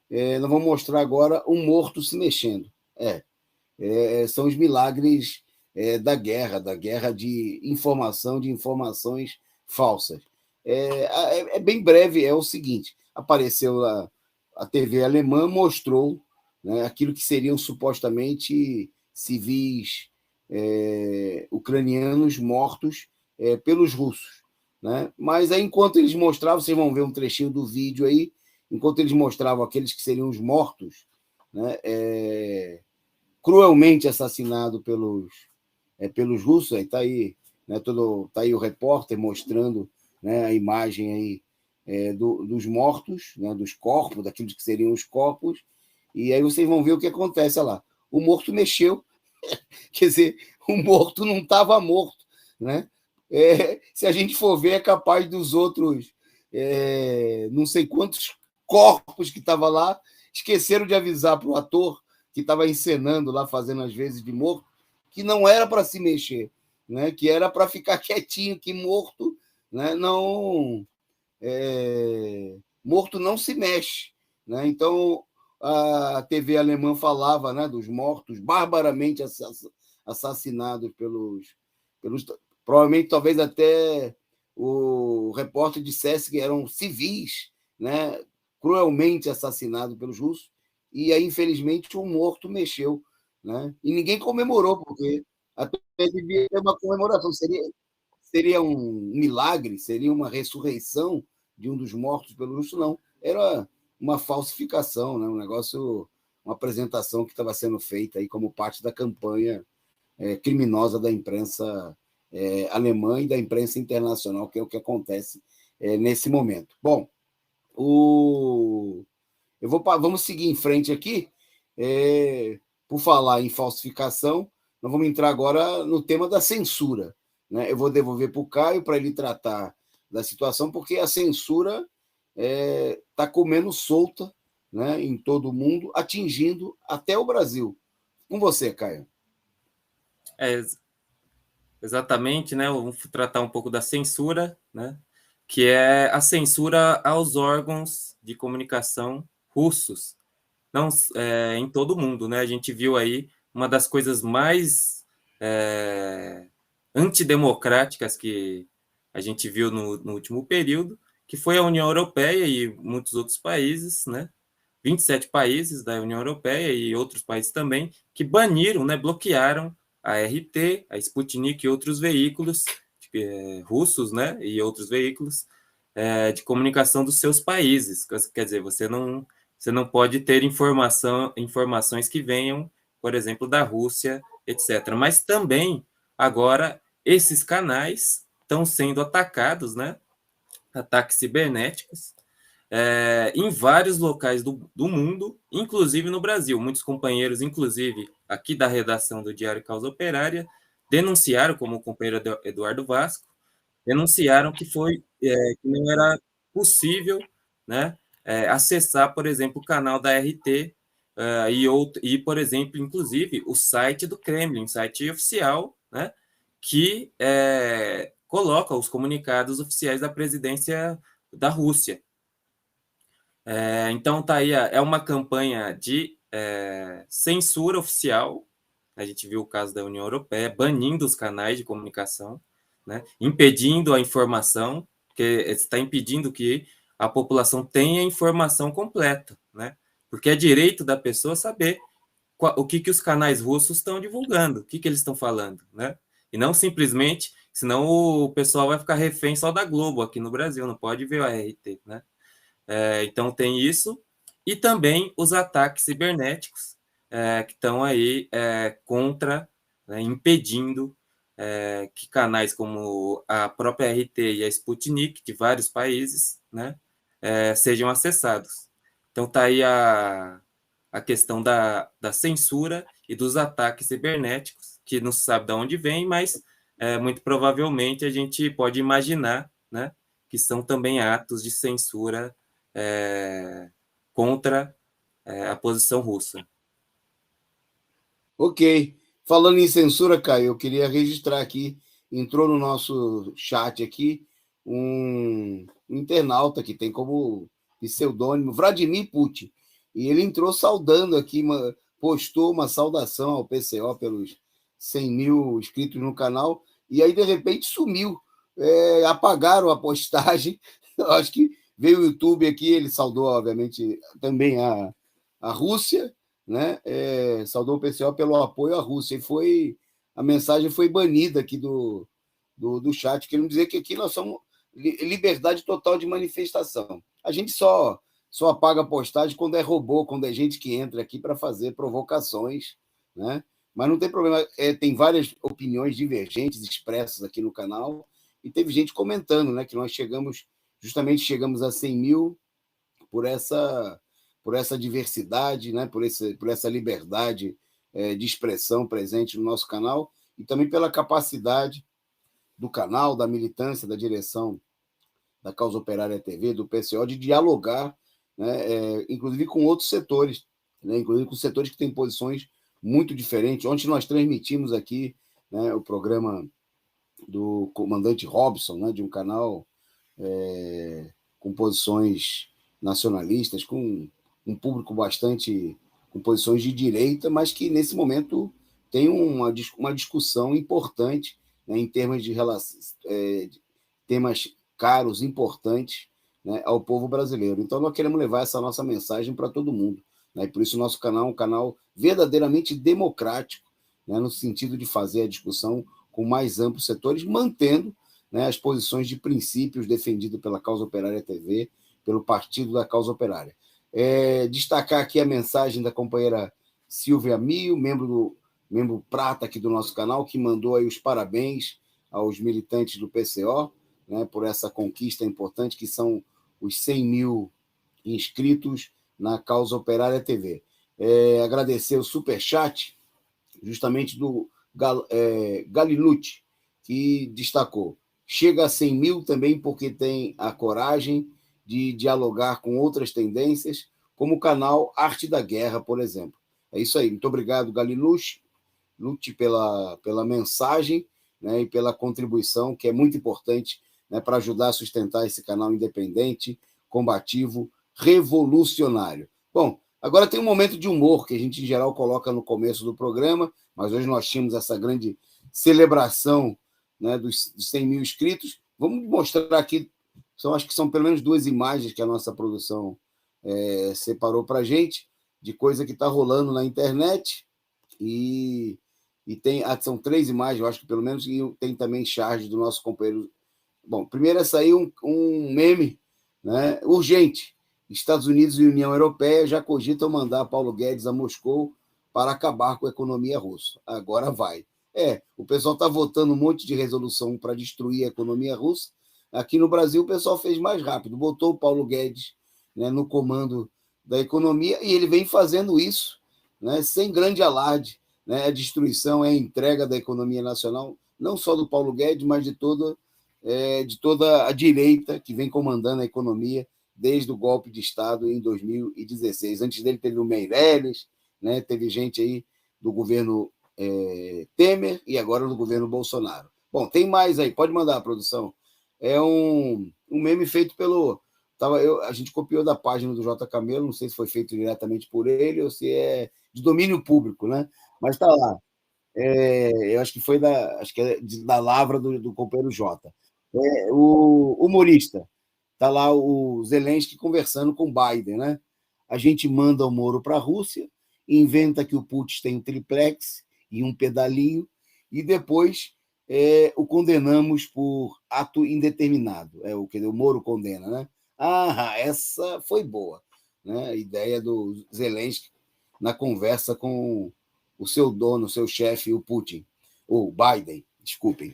nós vamos mostrar agora um morto se mexendo. São os milagres da guerra de informação, de informações falsas. Bem breve, é o seguinte, apareceu a TV alemã, mostrou, né, aquilo que seriam supostamente civis ucranianos mortos pelos russos. Né? Mas aí, enquanto eles mostravam, vocês vão ver um trechinho do vídeo aí, enquanto eles mostravam aqueles que seriam os mortos, né, cruelmente assassinado pelos russos, aí está aí, né, tá aí o repórter mostrando, né, a imagem aí dos mortos, né, dos corpos, daqueles que seriam os corpos, e aí vocês vão ver o que acontece lá. O morto mexeu, quer dizer, o morto não estava morto, né? Se a gente for ver, é capaz dos outros não sei quantos corpos que estavam lá, esqueceram de avisar para o ator que estava encenando lá, fazendo as vezes de morto, que não era para se mexer, né? Que era para ficar quietinho, que morto, né? Morto não se mexe. Né? Então, a TV alemã falava, né, dos mortos barbaramente assassinados pelos provavelmente, talvez até o repórter dissesse que eram civis, né, cruelmente assassinados pelos russos, e aí, infelizmente, o morto mexeu. Né? E ninguém comemorou, porque até devia ter uma comemoração. Seria um milagre, seria uma ressurreição de um dos mortos pelo russos, não. Era uma falsificação, né? Um negócio, uma apresentação que estava sendo feita aí como parte da campanha criminosa da imprensa alemã e da imprensa internacional, que é o que acontece nesse momento. Bom, vamos seguir em frente aqui. Por falar em falsificação, nós vamos entrar agora no tema da censura. Né? Eu vou devolver para o Caio para ele tratar da situação, porque a censura está comendo solta, né, em todo o mundo, atingindo até o Brasil. Com você, Caio. Exatamente, né? Vamos tratar um pouco da censura, né? Que é a censura aos órgãos de comunicação russos, não em todo o mundo, né? A gente viu aí uma das coisas mais antidemocráticas que a gente viu no último período, que foi a União Europeia e muitos outros países, né? 27 países da União Europeia e outros países também, que baniram, né, bloquearam a RT, a Sputnik e outros veículos russos, né, e outros veículos de comunicação dos seus países. Quer dizer, você não pode ter informações que venham, por exemplo, da Rússia, etc. Mas também, agora, esses canais estão sendo atacados, né, ataques cibernéticos, em vários locais do mundo, inclusive no Brasil. Muitos companheiros, inclusive aqui da redação do Diário Causa Operária, denunciaram, como o companheiro Eduardo Vasco, denunciaram que não era possível, né, acessar, por exemplo, o canal da RT por exemplo, inclusive, o site do Kremlin, site oficial, né, que coloca os comunicados oficiais da presidência da Rússia. Então, tá aí, é uma campanha de censura oficial. A gente viu o caso da União Europeia, banindo os canais de comunicação, né? Impedindo a informação, que está impedindo que a população tenha informação completa, né? Porque é direito da pessoa saber o que os canais russos estão divulgando, o que eles estão falando, né? E não simplesmente, senão o pessoal vai ficar refém só da Globo aqui no Brasil, não pode ver a RT, né? Então tem isso, e também os ataques cibernéticos que estão aí contra, né, impedindo que canais como a própria RT e a Sputnik, de vários países, né, sejam acessados. Então está aí a questão da censura e dos ataques cibernéticos, que não se sabe de onde vem, mas muito provavelmente a gente pode imaginar, né, que são também atos de censura contra a posição russa. Ok. Falando em censura, Caio, eu queria registrar aqui, entrou no nosso chat aqui um internauta que tem como pseudônimo Vladimir Putin. E ele entrou saudando aqui, postou uma saudação ao PCO pelos 100 mil inscritos no canal, e aí, de repente, sumiu. Apagaram a postagem. Eu acho que veio o YouTube aqui, ele saudou, obviamente, também a Rússia, né? Saudou o PCO pelo apoio à Rússia. E a mensagem foi banida aqui do chat, querendo dizer que aqui nós somos liberdade total de manifestação. A gente só apaga a postagem quando é robô, quando é gente que entra aqui para fazer provocações, né? Mas não tem problema, tem várias opiniões divergentes expressas aqui no canal, e teve gente comentando, né, que nós chegamos a 100 mil por essa diversidade, né, por essa liberdade de expressão presente no nosso canal, e também pela capacidade do canal, da militância, da direção da Causa Operária TV, do PCO, de dialogar, né, inclusive com outros setores, né, inclusive com setores que têm posições muito diferentes. Ontem nós transmitimos aqui, né, o programa do comandante Robson, né, de um canal com posições nacionalistas, com um público bastante com posições de direita, mas que nesse momento tem uma discussão importante, né, em termos de temas caros, importantes, né, ao povo brasileiro. Então, nós queremos levar essa nossa mensagem para todo mundo, né, e por isso o nosso canal é um canal verdadeiramente democrático, né, no sentido de fazer a discussão com mais amplos setores, mantendo, né, as posições de princípios defendidas pela Causa Operária TV, pelo Partido da Causa Operária. Destacar aqui a mensagem da companheira Silvia Mio, membro prata aqui do nosso canal, que mandou aí os parabéns aos militantes do PCO, né, por essa conquista importante, que são os 100 mil inscritos na Causa Operária TV. Agradecer o superchat, justamente do Galinucci, que destacou: chega a 100 mil também porque tem a coragem de dialogar com outras tendências, como o canal Arte da Guerra, por exemplo. É isso aí. Muito obrigado, Galinucci, pela mensagem. né, e pela contribuição, que é muito importante, né, para ajudar a sustentar esse canal independente, combativo, revolucionário. Bom, agora tem um momento de humor que a gente, em geral, coloca no começo do programa, mas hoje nós tínhamos essa grande celebração, né, dos 100 mil inscritos. Vamos mostrar aqui, acho que são pelo menos 2 imagens que a nossa produção separou para a gente, de coisa que está rolando na internet, e tem, são 3 imagens, eu acho que pelo menos, e tem também charge do nosso companheiro. Bom, primeiro é sair um meme, né, urgente. Estados Unidos e União Europeia já cogitam mandar Paulo Guedes a Moscou para acabar com a economia russa. Agora vai. O pessoal está votando um monte de resolução para destruir a economia russa. Aqui no Brasil, o pessoal fez mais rápido, botou o Paulo Guedes, né, no comando da economia, e ele vem fazendo isso, né, sem grande alarde. Né, a destruição, a entrega da economia nacional, não só do Paulo Guedes, mas de toda a direita que vem comandando a economia desde o golpe de Estado em 2016. Antes dele teve o Meirelles, né, teve gente aí do governo Temer e agora do governo Bolsonaro. Bom, tem mais aí, pode mandar a produção. É um meme feito pelo... a gente copiou da página do J. Camelo, não sei se foi feito diretamente por ele ou se é de domínio público, né? Mas está lá. Eu acho que foi da lavra do companheiro Jota. O humorista. Está lá o Zelensky conversando com Biden, né? A gente manda o Moro para a Rússia, inventa que o Putin tem um triplex e um pedalinho, e depois o condenamos por ato indeterminado. O Moro condena, né? Essa foi boa, né? A ideia do Zelensky na conversa com o seu dono, o seu chefe, o Putin, ou Biden, desculpem.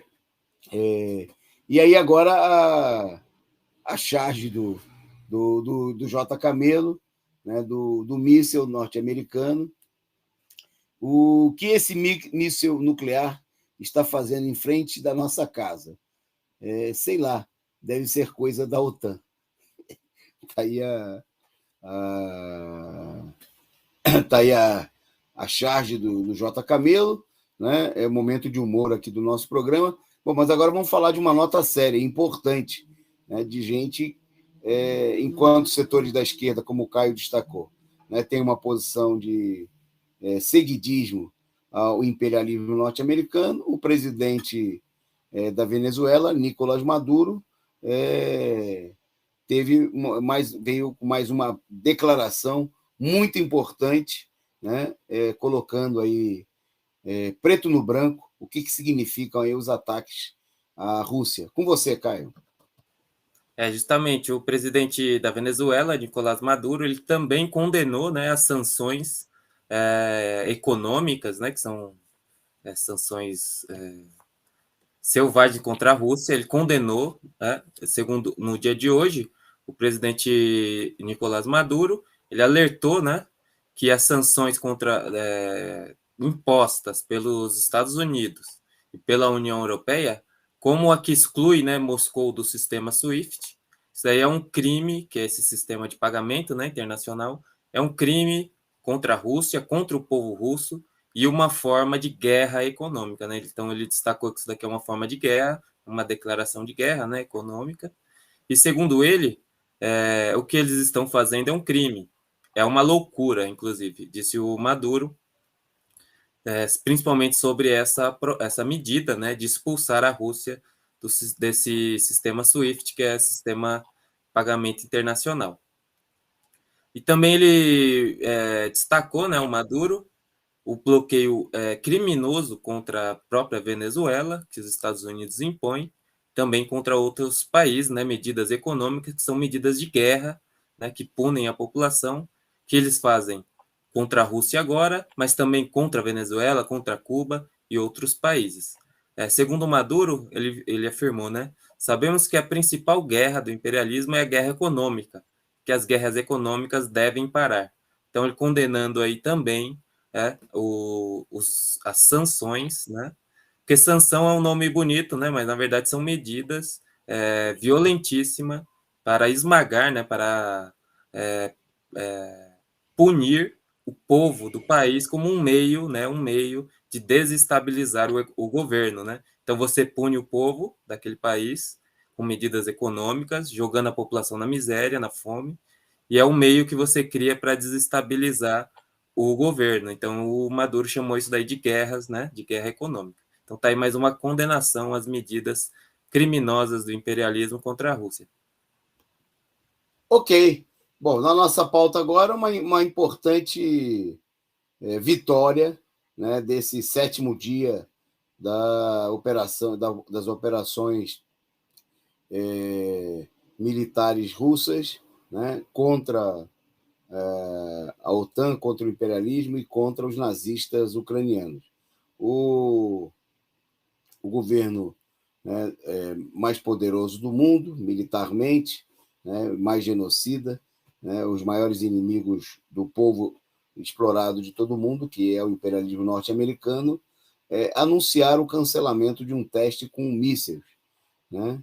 E aí agora a charge do J. Camelo, né, do míssil norte-americano. O que esse míssil nuclear está fazendo em frente da nossa casa? Sei lá, deve ser coisa da OTAN. Está aí tá aí a charge do J. Camelo, né? É o momento de humor aqui do nosso programa. Bom, mas agora vamos falar de uma nota séria, importante, né, de gente, enquanto setores da esquerda, como o Caio destacou, né, tem uma posição de seguidismo ao imperialismo norte-americano. O presidente da Venezuela, Nicolás Maduro, veio com mais uma declaração muito importante, né, colocando aí preto no branco o que significam aí os ataques à Rússia. Com você, Caio. Justamente, o presidente da Venezuela, Nicolás Maduro, ele também condenou, né, as sanções econômicas, né, que são sanções selvagens contra a Rússia. Ele condenou, né, segundo no dia de hoje, o presidente Nicolás Maduro, ele alertou, né, que as sanções impostas pelos Estados Unidos e pela União Europeia, como a que exclui, né, Moscou do sistema SWIFT, isso aí é um crime, que é esse sistema de pagamento, né, internacional, é um crime contra a Rússia, contra o povo russo, e uma forma de guerra econômica, né? Então ele destacou que isso daqui é uma forma de guerra, uma declaração de guerra, né, econômica. E segundo ele, o que eles estão fazendo é um crime, é uma loucura, inclusive, disse o Maduro, principalmente sobre essa medida, né, de expulsar a Rússia desse sistema SWIFT, que é o sistema de pagamento internacional. E também ele destacou, né, o Maduro, o bloqueio criminoso contra a própria Venezuela, que os Estados Unidos impõem, também contra outros países, né, medidas econômicas, que são medidas de guerra, né, que punem a população, que eles fazem contra a Rússia agora, mas também contra a Venezuela, contra Cuba e outros países. Segundo Maduro, ele afirmou, né, sabemos que a principal guerra do imperialismo é a guerra econômica, que as guerras econômicas devem parar. Então, ele condenando aí também as sanções, né? Porque sanção é um nome bonito, né? Mas na verdade são medidas violentíssimas para esmagar, né? Para punir o povo do país como um meio, né? Um meio de desestabilizar o governo, né? Então, você pune o povo daquele país com medidas econômicas, jogando a população na miséria, na fome, e é um meio que você cria para desestabilizar o governo. Então, o Maduro chamou isso daí de guerras, né, de guerra econômica. Então, está aí mais uma condenação às medidas criminosas do imperialismo contra a Rússia. Ok. Bom, na nossa pauta agora, uma importante vitória, né, desse 7º dia das operações militares russas, né, contra a OTAN, contra o imperialismo e contra os nazistas ucranianos. O governo, né, mais poderoso do mundo, militarmente, né, mais genocida, né, os maiores inimigos do povo explorado de todo o mundo, que é o imperialismo norte-americano, anunciaram o cancelamento de um teste com mísseis. Né?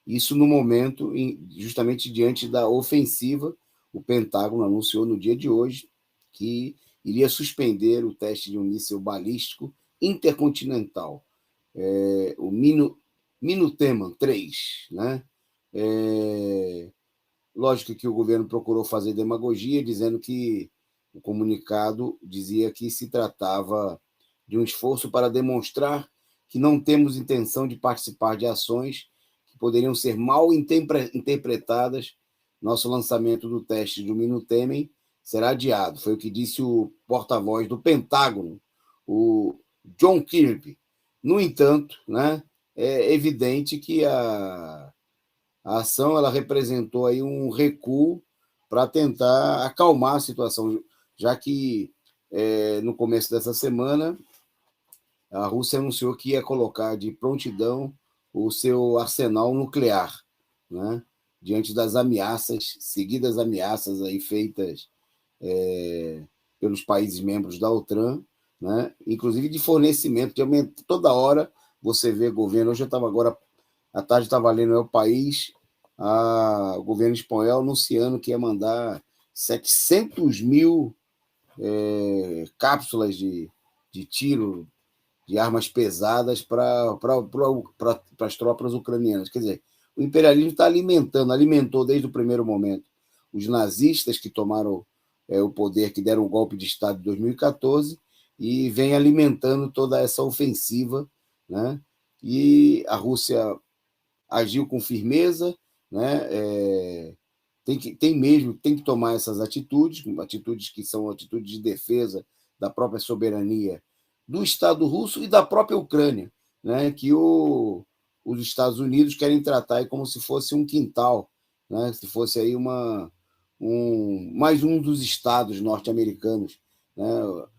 Isso no momento, justamente diante da ofensiva, o Pentágono anunciou no dia de hoje que iria suspender o teste de um míssil balístico intercontinental, o Minuteman 3. Né? Lógico que o governo procurou fazer demagogia, dizendo que o comunicado dizia que se tratava de um esforço para demonstrar que não temos intenção de participar de ações que poderiam ser mal interpretadas. Nosso lançamento do teste do Minuteman será adiado. Foi o que disse o porta-voz do Pentágono, o John Kirby. No entanto, né, é evidente que a ação ela representou aí um recuo para tentar acalmar a situação, já que no começo dessa semana a Rússia anunciou que ia colocar de prontidão o seu arsenal nuclear, né? Diante das ameaças, seguidas ameaças aí feitas pelos países membros da OTAN, né? Inclusive de fornecimento, de aumento. Toda hora você vê governo. Hoje eu estava agora, à tarde, estava lendo o País, o governo espanhol anunciando que ia mandar 700 mil cápsulas de tiro de armas pesadas para as tropas ucranianas. Quer dizer, o imperialismo está alimentou desde o primeiro momento os nazistas que tomaram o poder, que deram o golpe de Estado em 2014, e vem alimentando toda essa ofensiva, né? E a Rússia agiu com firmeza, né? Tem que tomar essas atitudes que são atitudes de defesa da própria soberania do Estado russo e da própria Ucrânia, né? Que os Estados Unidos querem tratar como se fosse um quintal, né? Se fosse aí mais um dos estados norte-americanos, né?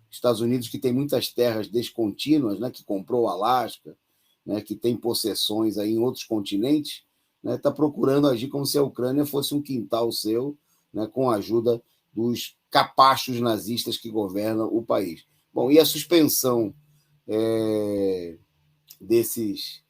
Estados Unidos, que tem muitas terras descontínuas, né? Que comprou o Alasca, né? Que tem possessões aí em outros continentes, né? Está procurando agir como se a Ucrânia fosse um quintal seu, né? Com a ajuda dos capachos nazistas que governam o país. Bom, e a suspensão desses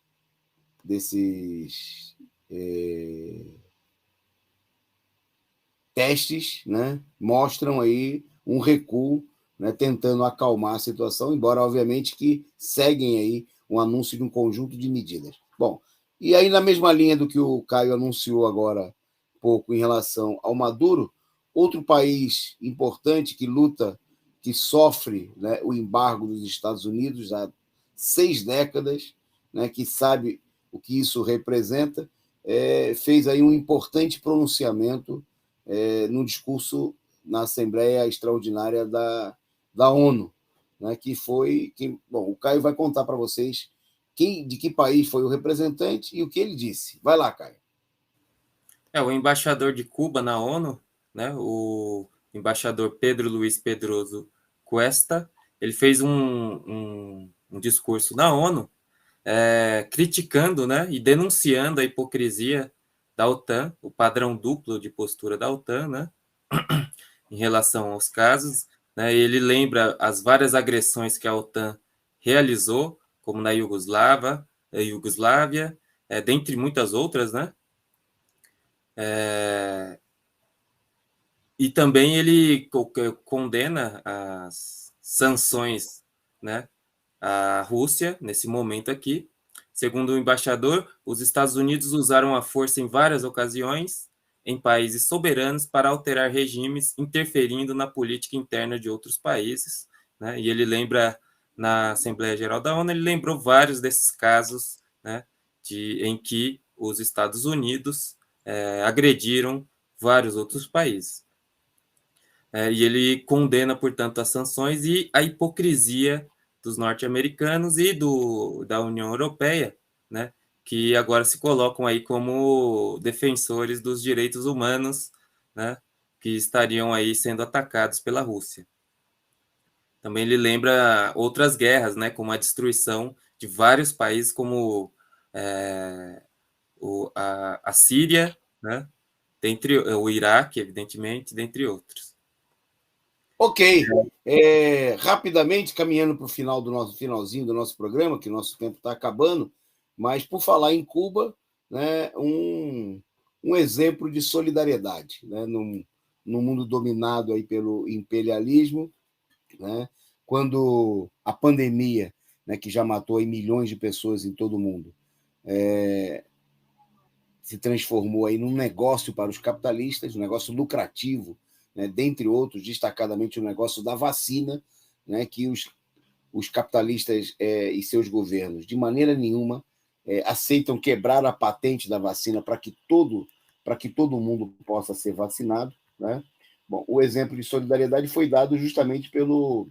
testes, né, mostram aí um recuo, né, tentando acalmar a situação, embora, obviamente, que seguem aí um anúncio de um conjunto de medidas. Bom, e aí, na mesma linha do que o Caio anunciou agora pouco em relação ao Maduro, outro país importante que luta, que sofre, né, o embargo dos Estados Unidos há 6 décadas, né, que sabe o que isso representa, fez aí um importante pronunciamento no discurso na Assembleia Extraordinária da ONU, né, que foi... Bom, o Caio vai contar para vocês de que país foi o representante e o que ele disse. Vai lá, Caio. O embaixador de Cuba na ONU, né, o embaixador Pedro Luiz Pedroso Cuesta, ele fez um discurso na ONU criticando, né, e denunciando a hipocrisia da OTAN, o padrão duplo de postura da OTAN, né, em relação aos casos. Né, ele lembra as várias agressões que a OTAN realizou, como na Iugoslávia, dentre muitas outras, né? E também ele condena as sanções, né, a Rússia, nesse momento aqui. Segundo o embaixador, os Estados Unidos usaram a força em várias ocasiões em países soberanos para alterar regimes, interferindo na política interna de outros países, né? E ele lembra, na Assembleia Geral da ONU, ele lembrou vários desses casos, né, em que os Estados Unidos agrediram vários outros países. E ele condena, portanto, as sanções e a hipocrisia dos norte-americanos e da União Europeia, né, que agora se colocam aí como defensores dos direitos humanos, né, que estariam aí sendo atacados pela Rússia. Também ele lembra outras guerras, né, como a destruição de vários países, como a Síria, né, dentre o Iraque, evidentemente, dentre outros. Ok. Rapidamente, caminhando para o finalzinho do nosso programa, que o nosso tempo está acabando, mas por falar em Cuba, né, um exemplo de solidariedade, né, num mundo dominado aí pelo imperialismo, né, quando a pandemia, né, que já matou aí milhões de pessoas em todo o mundo, se transformou aí num negócio para os capitalistas, um negócio lucrativo, né, dentre outros, destacadamente o negócio da vacina, né, que os capitalistas e seus governos, de maneira nenhuma, aceitam quebrar a patente da vacina para que todo mundo possa ser vacinado, né? Bom, o exemplo de solidariedade foi dado justamente pelo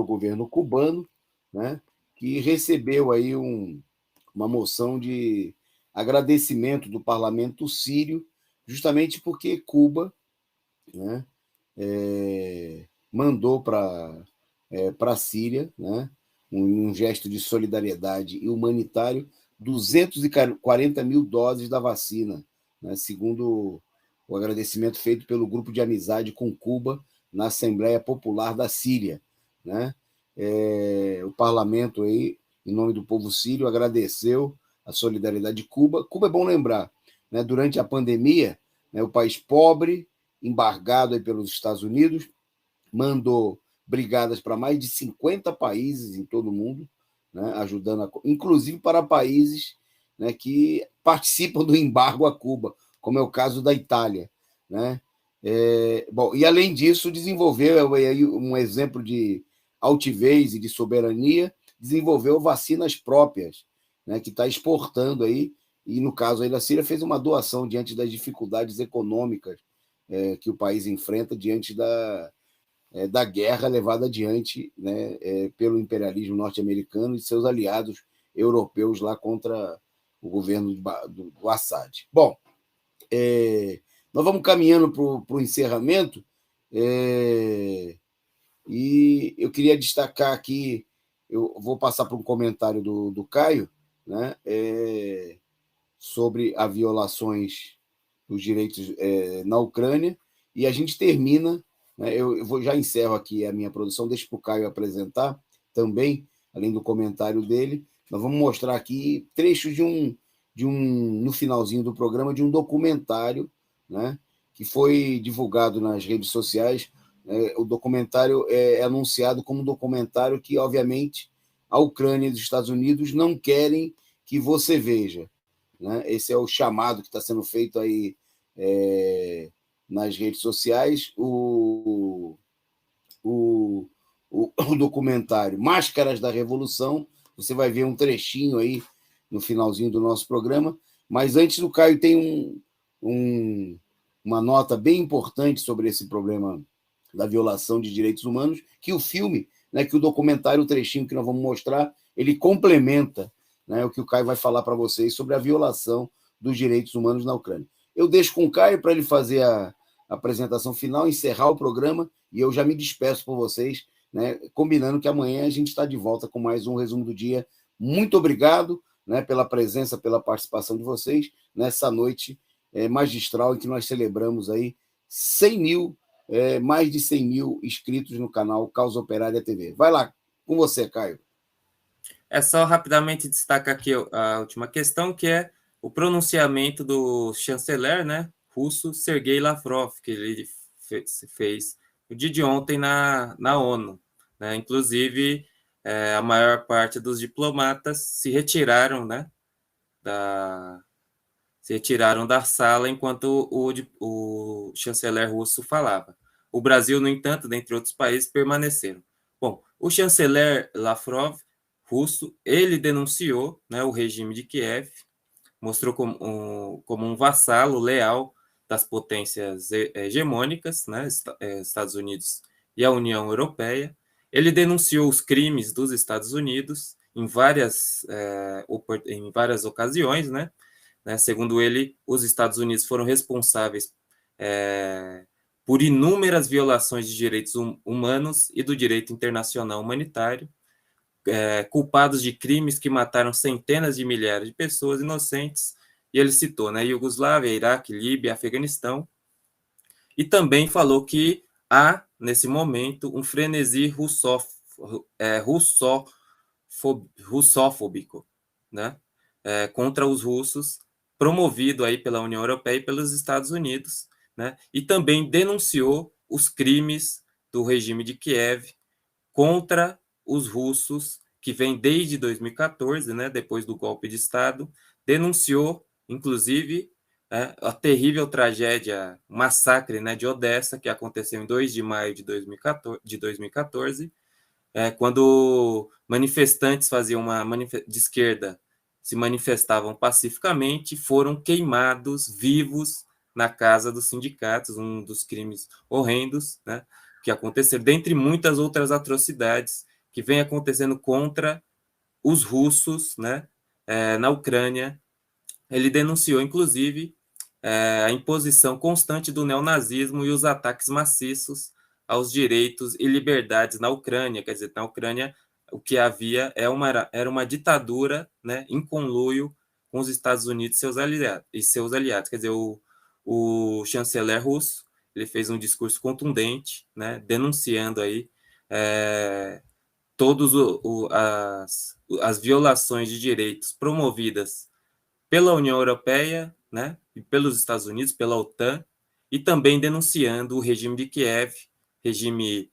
governo cubano, né, que recebeu aí uma moção de agradecimento do parlamento sírio, justamente porque Cuba, né, mandou para a Síria, né, um gesto de solidariedade e humanitário, 240 mil doses da vacina, né, segundo o agradecimento feito pelo Grupo de Amizade com Cuba na Assembleia Popular da Síria, né? O parlamento aí, em nome do povo sírio, agradeceu a solidariedade de Cuba. Cuba, é bom lembrar, né, durante a pandemia, né, o país pobre, embargado aí pelos Estados Unidos, mandou brigadas para mais de 50 países em todo o mundo, né, ajudando, inclusive para países, né, que participam do embargo a Cuba, como é o caso da Itália, né? Bom, e além disso, desenvolveu aí um exemplo de altivez e de soberania, desenvolveu vacinas próprias, né, que está exportando aí, e no caso aí da Síria fez uma doação diante das dificuldades econômicas que o país enfrenta diante da guerra levada adiante, né, pelo imperialismo norte-americano e seus aliados europeus lá contra o governo do Assad. Bom, nós vamos caminhando para o encerramento, e eu queria destacar aqui, eu vou passar para um comentário do Caio, né, sobre as violações dos direitos na Ucrânia, e a gente termina, né, já encerro aqui a minha produção, deixo para o Caio apresentar também, além do comentário dele, nós vamos mostrar aqui trechos no finalzinho do programa, de um documentário, né, que foi divulgado nas redes sociais. O documentário é anunciado como um documentário que, obviamente, a Ucrânia e os Estados Unidos não querem que você veja, né? Esse é o chamado que está sendo feito aí nas redes sociais. O documentário Máscaras da Revolução, você vai ver um trechinho aí no finalzinho do nosso programa, mas antes o Caio tem uma nota bem importante sobre esse problema da violação de direitos humanos, que o filme, né, que o documentário, o trechinho que nós vamos mostrar, ele complementa, né, o que o Caio vai falar para vocês sobre a violação dos direitos humanos na Ucrânia. Eu deixo com o Caio para ele fazer a apresentação final, encerrar o programa, e eu já me despeço por vocês, né, combinando que amanhã a gente está de volta com mais um Resumo do Dia. Muito obrigado, né, pela presença, pela participação de vocês nessa noite magistral em que nós celebramos aí 100 mil, mais de 100 mil inscritos no canal Causa Operária TV. Vai lá, com você, Caio. Só rapidamente destacar aqui a última questão, que é o pronunciamento do chanceler, né, russo Sergei Lavrov, que ele fez no dia de ontem na ONU, né? Inclusive, a maior parte dos diplomatas se retiraram, né, se retiraram da sala enquanto o chanceler russo falava. O Brasil, no entanto, dentre outros países, permaneceram. Bom, o chanceler Lavrov, russo, ele denunciou, né, o regime de Kiev, mostrou como um vassalo leal das potências hegemônicas, né, Estados Unidos e a União Europeia. Ele denunciou os crimes dos Estados Unidos em várias ocasiões, né? Segundo ele, os Estados Unidos foram responsáveis por inúmeras violações de direitos humanos e do direito internacional humanitário, culpados de crimes que mataram centenas de milhares de pessoas inocentes, e ele citou, né, Iugoslávia, Iraque, Líbia, Afeganistão, e também falou que há, nesse momento, um frenesi russofóbico, né, contra os russos, promovido aí pela União Europeia e pelos Estados Unidos, né, e também denunciou os crimes do regime de Kiev contra os russos, que vem desde 2014, né, depois do golpe de Estado, denunciou, inclusive, a terrível tragédia, massacre, né, de Odessa, que aconteceu em 2 de maio de 2014, quando manifestantes de esquerda se manifestavam pacificamente, foram queimados vivos na casa dos sindicatos, um dos crimes horrendos, né, que aconteceram, dentre muitas outras atrocidades que vem acontecendo contra os russos, né, na Ucrânia. Ele denunciou, inclusive, a imposição constante do neonazismo e os ataques maciços aos direitos e liberdades na Ucrânia. Quer dizer, na Ucrânia, o que havia era uma ditadura, né, em conluio com os Estados Unidos e seus aliados. Quer dizer, o chanceler russo, ele fez um discurso contundente, né, denunciando aí todas as violações de direitos promovidas pela União Europeia, né, e pelos Estados Unidos, pela OTAN, e também denunciando o regime de Kiev, regime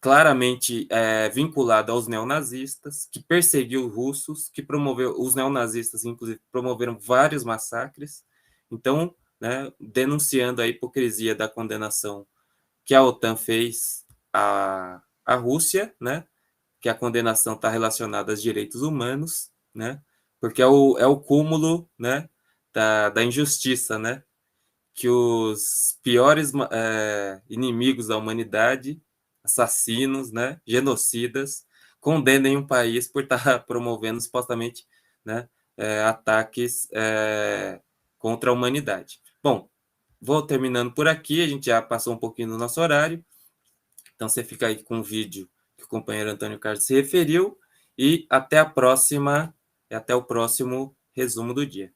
claramente vinculado aos neonazistas, que perseguiu os russos, que promoveu, os neonazistas, inclusive, promoveram vários massacres. Então, né, denunciando a hipocrisia da condenação que a OTAN fez à Rússia, né, que a condenação está relacionada aos direitos humanos, né, porque é o cúmulo, né, da injustiça, né, que os piores inimigos da humanidade, assassinos, né, genocidas, condenem um país por estar promovendo supostamente, né, ataques contra a humanidade. Bom, vou terminando por aqui, a gente já passou um pouquinho do nosso horário, então você fica aí com o vídeo que o companheiro Antônio Carlos se referiu, e até a próxima, e até o próximo resumo do dia.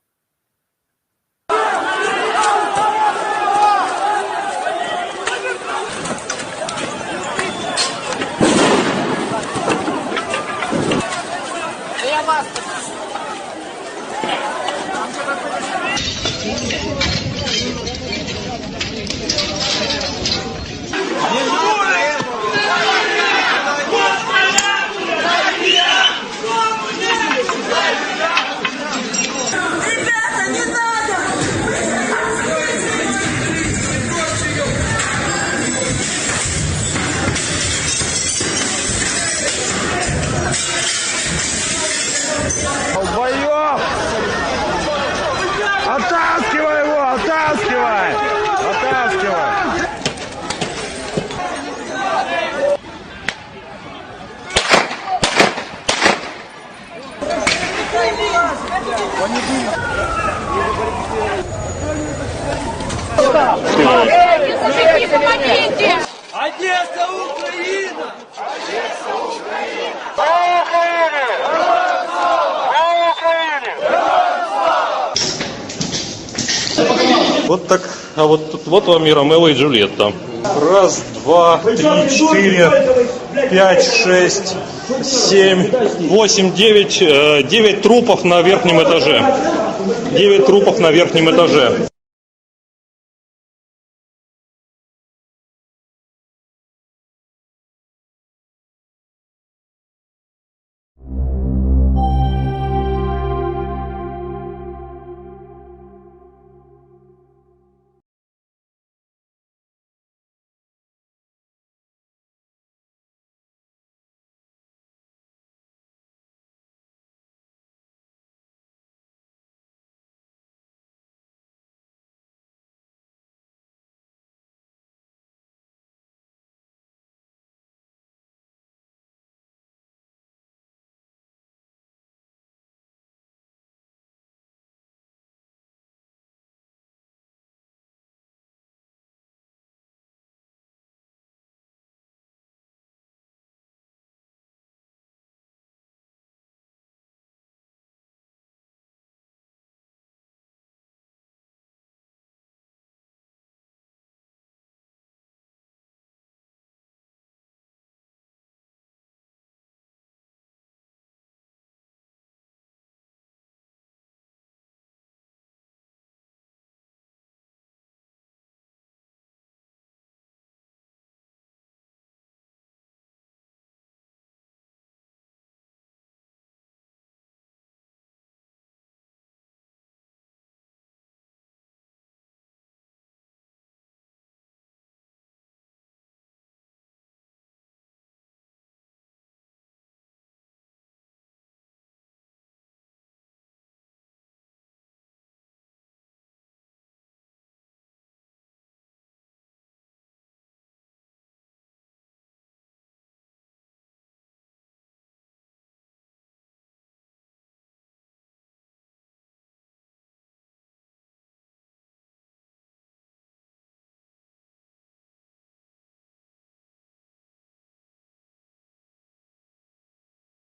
Оттаскивай его! Оттаскивай! Оттаскивай! Помогите! Одесса, Украина! Одесса, Украина! Вот так, а вот вам и Ромео и Джульетта. Раз, два, три, четыре, 5, 6, 7, 8, 9 трупов на верхнем этаже. 9 трупов на верхнем этаже.